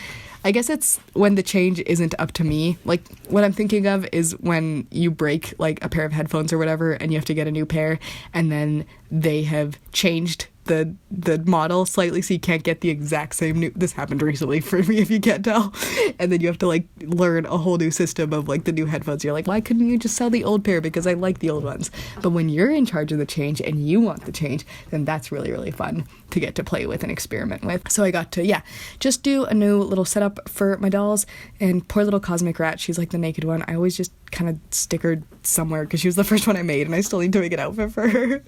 I guess it's when the change isn't up to me. Like, what I'm thinking of is when you break like a pair of headphones or whatever and you have to get a new pair, and then they have changed the model slightly so you can't get the exact same new. This happened recently for me, if you can't tell. And then you have to like learn a whole new system of like the new headphones. You're like, why couldn't you just sell the old pair, because I like the old ones? But when you're in charge of the change and you want the change, then that's really fun to get to play with and experiment with. So I got to just do a new little setup for my dolls. And poor little Cosmic Rat, she's like the naked one. I always just kind of stick her somewhere because she was the first one I made, and I still need to make an outfit for her.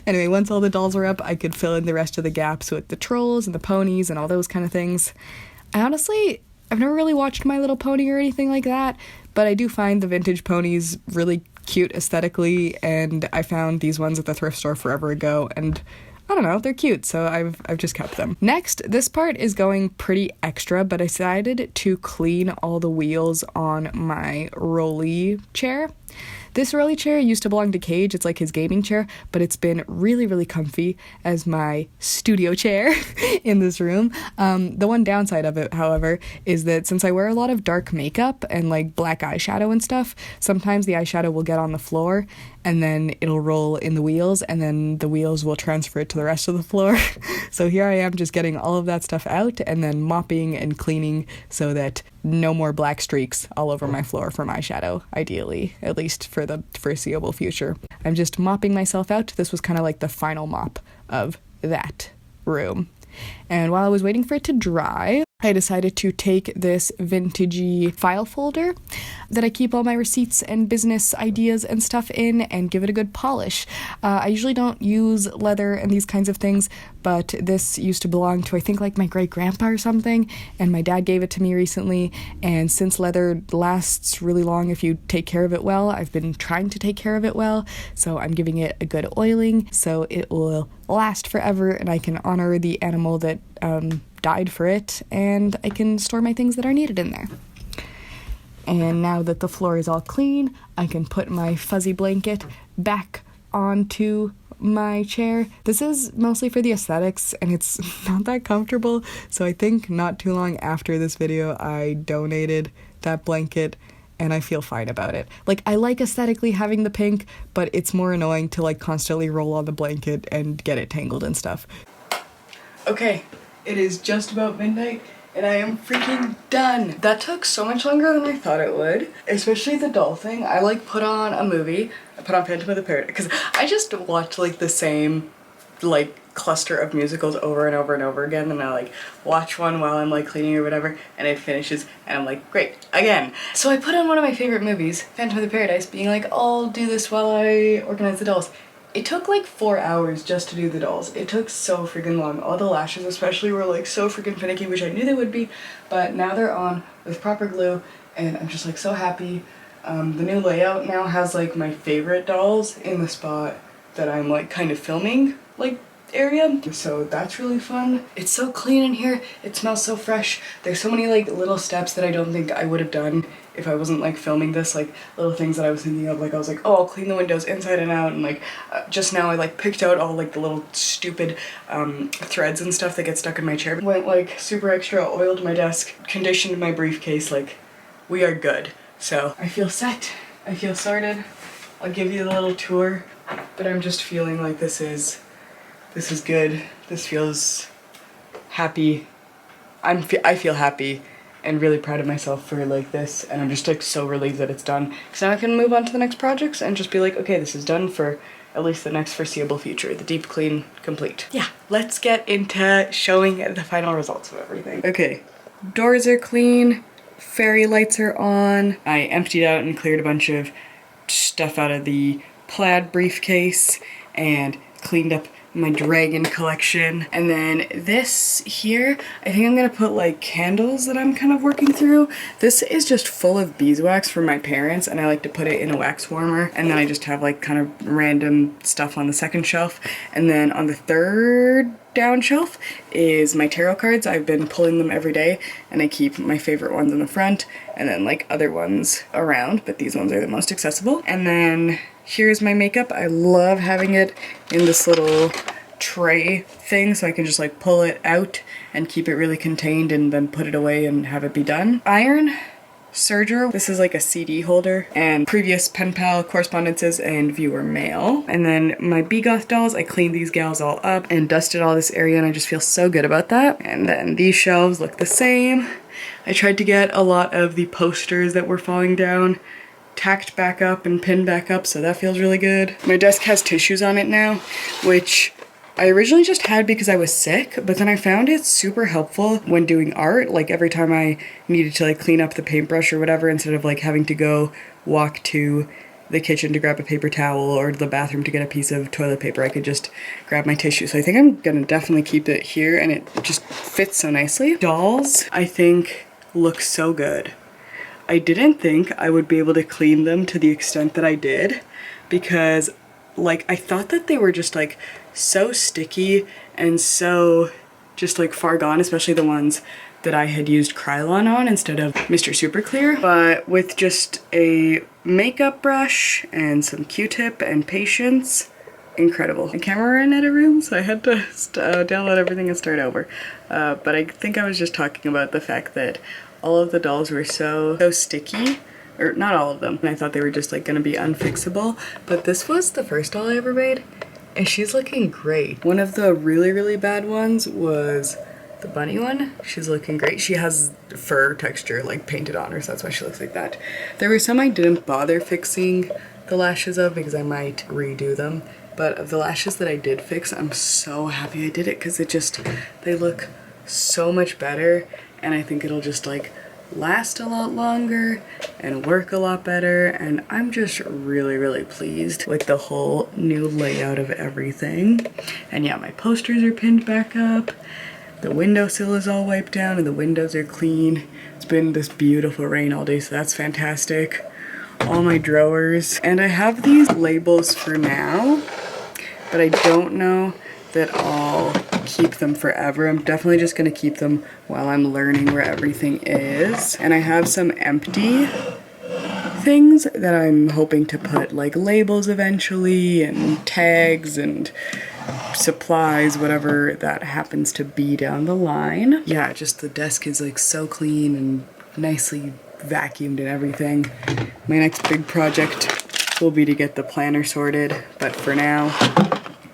Anyway, once all the dolls were up, I could fill in the rest of the gaps with the trolls and the ponies and all those kind of things. I've never really watched My Little Pony or anything like that, but I do find the vintage ponies really cute aesthetically, and I found these ones at the thrift store forever ago, and I don't know, they're cute, so I've just kept them. Next, this part is going pretty extra, but I decided to clean all the wheels on my rolly chair. This rolly chair used to belong to Cage. It's like his gaming chair, but it's been really comfy as my studio chair in this room. The one downside of it, however, is that since I wear a lot of dark makeup and like black eyeshadow and stuff, sometimes the eyeshadow will get on the floor and then it'll roll in the wheels, and then the wheels will transfer it to the rest of the floor. So here I am just getting all of that stuff out and then mopping and cleaning so that no more black streaks all over my floor from eyeshadow, ideally, at least for the foreseeable future. I'm just mopping myself out. This was kind of like the final mop of that room. And while I was waiting for it to dry, I decided to take this vintagey file folder that I keep all my receipts and business ideas and stuff in and give it a good polish. I usually don't use leather and these kinds of things, but this used to belong to, I think, like my great-grandpa or something, and my dad gave it to me recently, and since leather lasts really long if you take care of it well, I've been trying to take care of it well, so I'm giving it a good oiling so it will last forever and I can honor the animal that died for it, and I can store my things that are needed in there. And now that the floor is all clean, I can put my fuzzy blanket back onto my chair. This is mostly for the aesthetics, and it's not that comfortable, so I think not too long after this video I donated that blanket, and I feel fine about it. Like, I like aesthetically having the pink, but it's more annoying to like constantly roll on the blanket and get it tangled and stuff. Okay, it is just about midnight and I am freaking done. That took so much longer than I thought it would, especially the doll thing. I like put on a movie. I put on Phantom of the Parrot because I just watch like the same like cluster of musicals over and over again, and I like watch one while I'm like cleaning or whatever, and it finishes and I'm like, great, again. So I put on one of my favorite movies, Phantom of the Paradise, being like, I'll do this while I organize the dolls. It took like 4 hours just to do the dolls. It took so freaking long. All the lashes especially were like so freaking finicky, which I knew they would be, but now they're on with proper glue and I'm just like so happy. The new layout now has like my favorite dolls in the spot that I'm like kind of filming like area, so that's really fun. It's so clean in here, it smells so fresh. There's so many like little steps that I don't think I would have done if I wasn't like filming this, like little things that I was thinking of, like I was like, oh, I'll clean the windows inside and out, and like just now I like picked out all like the little stupid threads and stuff that get stuck in my chair. Went like super extra, oiled my desk, conditioned my briefcase, like we are good. So I feel set, I feel sorted. I'll give you the little tour, but I'm just feeling like this is This is good. This feels happy. I feel happy and really proud of myself for like this, and I'm just like so relieved that it's done. So now I can move on to the next projects and just be like, okay, this is done for at least the next foreseeable future. The deep clean complete. Yeah, let's get into showing the final results of everything. Okay, doors are clean, fairy lights are on. I emptied out and cleared a bunch of stuff out of the plaid briefcase and cleaned up my dragon collection. And then this here, I think I'm gonna put like candles that I'm kind of working through. This is just full of beeswax from my parents, and I like to put it in a wax warmer, and then I just have like kind of random stuff on the second shelf. And then on the third down shelf is my tarot cards. I've been pulling them every day, and I keep my favorite ones in the front and then like other ones around, but these ones are the most accessible. And then here's my makeup. I love having it in this little tray thing so I can just like pull it out and keep it really contained and then put it away and have it be done. Iron serger. This is like a CD holder and previous pen pal correspondences and viewer mail. And then my Begoth dolls, I cleaned these gals all up and dusted all this area, and I just feel so good about that. And then these shelves look the same. I tried to get a lot of the posters that were falling down tacked back up and pinned back up, so that feels really good. My desk has tissues on it now, which I originally just had because I was sick, but then I found it super helpful when doing art. Like every time I needed to like clean up the paintbrush or whatever, instead of like having to go walk to the kitchen to grab a paper towel or to the bathroom to get a piece of toilet paper, I could just grab my tissue. So I think I'm gonna definitely keep it here, and it just fits so nicely. Dolls, I think, look so good. I didn't think I would be able to clean them to the extent that I did, because like I thought that they were just like so sticky and so just like far gone, especially the ones that I had used Krylon on instead of Mr. Super Clear. But with just a makeup brush and some Q-tip and patience, incredible. My camera ran out of room, so I had to download everything and start over. But I think I was just talking about the fact that all of the dolls were so sticky, or not all of them, and I thought they were just like gonna be unfixable, but this was the first doll I ever made, and she's looking great. One of the really bad ones was the bunny one. She's looking great. She has fur texture like painted on her, so that's why she looks like that. There were some I didn't bother fixing the lashes of because I might redo them, but of the lashes that I did fix, I'm so happy I did it because they look so much better. And I think it'll just like last a lot longer and work a lot better, and I'm just really pleased with the whole new layout of everything. And yeah, my posters are pinned back up, the windowsill is all wiped down, and the windows are clean. It's been this beautiful rain all day, so that's fantastic. All my drawers, and I have these labels for now, but I don't know that I'll keep them forever. I'm definitely just gonna keep them while I'm learning where everything is. And I have some empty things that I'm hoping to put like labels eventually, and tags and supplies, whatever that happens to be down the line. Yeah, just the desk is like so clean and nicely vacuumed and everything. My next big project will be to get the planner sorted, but for now,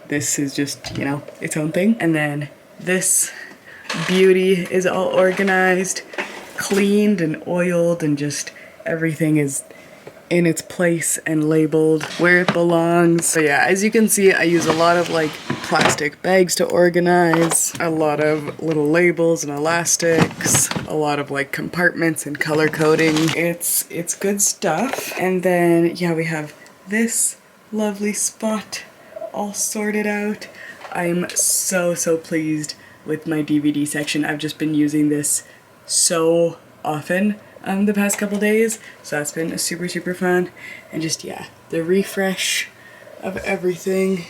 this is just, you know, its own thing. And then this beauty is all organized, cleaned and oiled, and just everything is in its place and labeled where it belongs. So yeah, as you can see, I use a lot of like plastic bags to organize, a lot of little labels and elastics, a lot of like compartments and color coding. It's good stuff. And then yeah, we have this lovely spot all sorted out. I'm so pleased with my DVD section. I've just been using this so often the past couple days, so that's been super fun. And just yeah, the refresh of everything.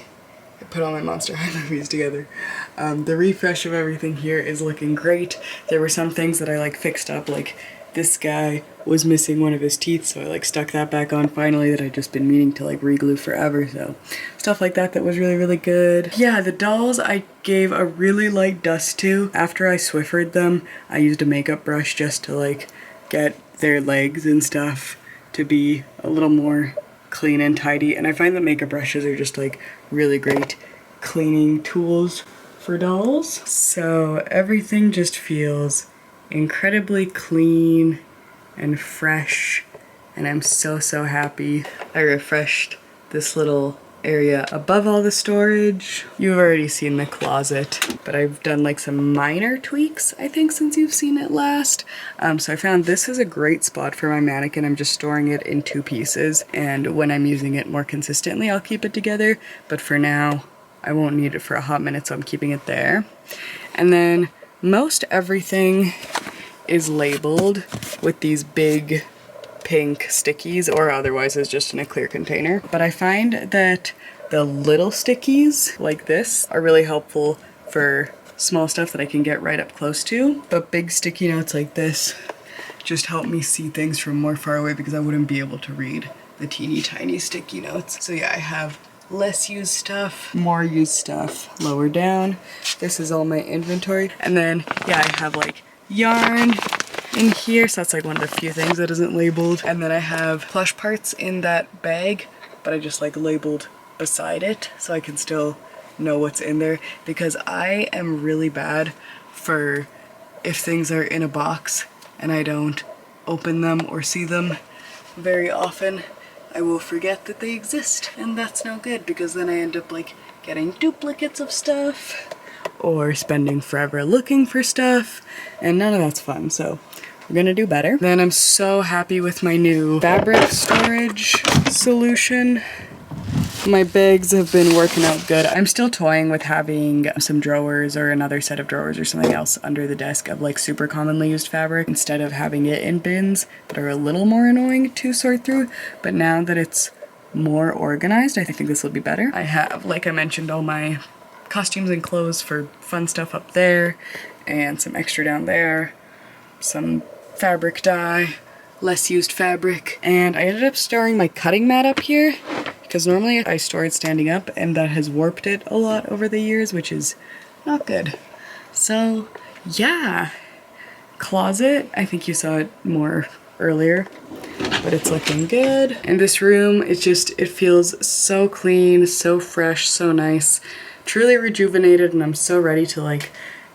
I put all my Monster High movies together. The refresh of everything here is looking great. There were some things that I like fixed up, like this guy was missing one of his teeth, so I like stuck that back on finally, that I'd just been meaning to like re-glue forever. So stuff like that was really good. Yeah, the dolls I gave a really light dust to. After I Swiffered them, I used a makeup brush just to like get their legs and stuff to be a little more clean and tidy. And I find that makeup brushes are just like really great cleaning tools for dolls. So everything just feels incredibly clean and fresh, and I'm so happy. I refreshed this little area above all the storage. You've already seen the closet, but I've done like some minor tweaks, I think, since you've seen it last. So I found this is a great spot for my mannequin. I'm just storing it in 2 pieces, and when I'm using it more consistently, I'll keep it together. But for now, I won't need it for a hot minute, so I'm keeping it there. And then most everything is labeled with these big pink stickies, or otherwise is just in a clear container. But I find that the little stickies like this are really helpful for small stuff that I can get right up close to. But big sticky notes like this just help me see things from more far away, because I wouldn't be able to read the teeny tiny sticky notes. So yeah, I have less used stuff, more used stuff lower down. This is all my inventory. And then yeah, I have like yarn in here, so that's like one of the few things that isn't labeled. And then I have plush parts in that bag, but I just like labeled beside it so I can still know what's in there, because I am really bad for if things are in a box and I don't open them or see them very often, I will forget that they exist, and that's no good, because then I end up like getting duplicates of stuff or spending forever looking for stuff, and none of that's fun. So we're gonna do better. Then I'm so happy with my new fabric storage solution. My bags have been working out good. I'm still toying with having some drawers or another set of drawers or something else under the desk of like super commonly used fabric, instead of having it in bins that are a little more annoying to sort through. But now that it's more organized, I think this will be better. I have, like I mentioned, all my costumes and clothes for fun stuff up there, and some extra down there, some fabric dye, less used fabric, and I ended up storing my cutting mat up here, because normally I store it standing up, and that has warped it a lot over the years, which is not good. So yeah, closet, I think you saw it more earlier, but it's looking good. And this room, it feels so clean, so fresh, so nice, truly rejuvenated, and I'm so ready to like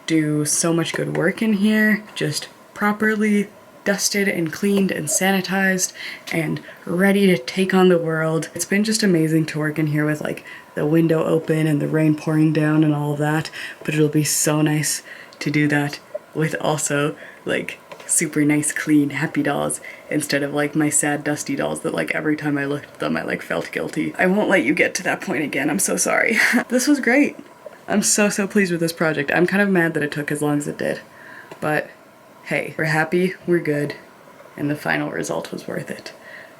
do so much good work in here. Just properly dusted and cleaned and sanitized and ready to take on the world. It's been just amazing to work in here with like the window open and the rain pouring down and all of that, but it'll be so nice to do that with also like super nice, clean, happy dolls, instead of like my sad, dusty dolls that like every time I looked at them I like felt guilty. I won't let you get to that point again, I'm so sorry. This was great. I'm so pleased with this project. I'm kind of mad that it took as long as it did, but hey, we're happy, we're good, and the final result was worth it.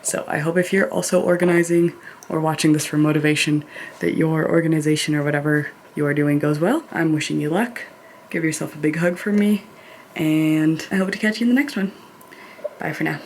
So I hope if you're also organizing or watching this for motivation, that your organization or whatever you are doing goes well. I'm wishing you luck. Give yourself a big hug from me, and I hope to catch you in the next one. Bye for now.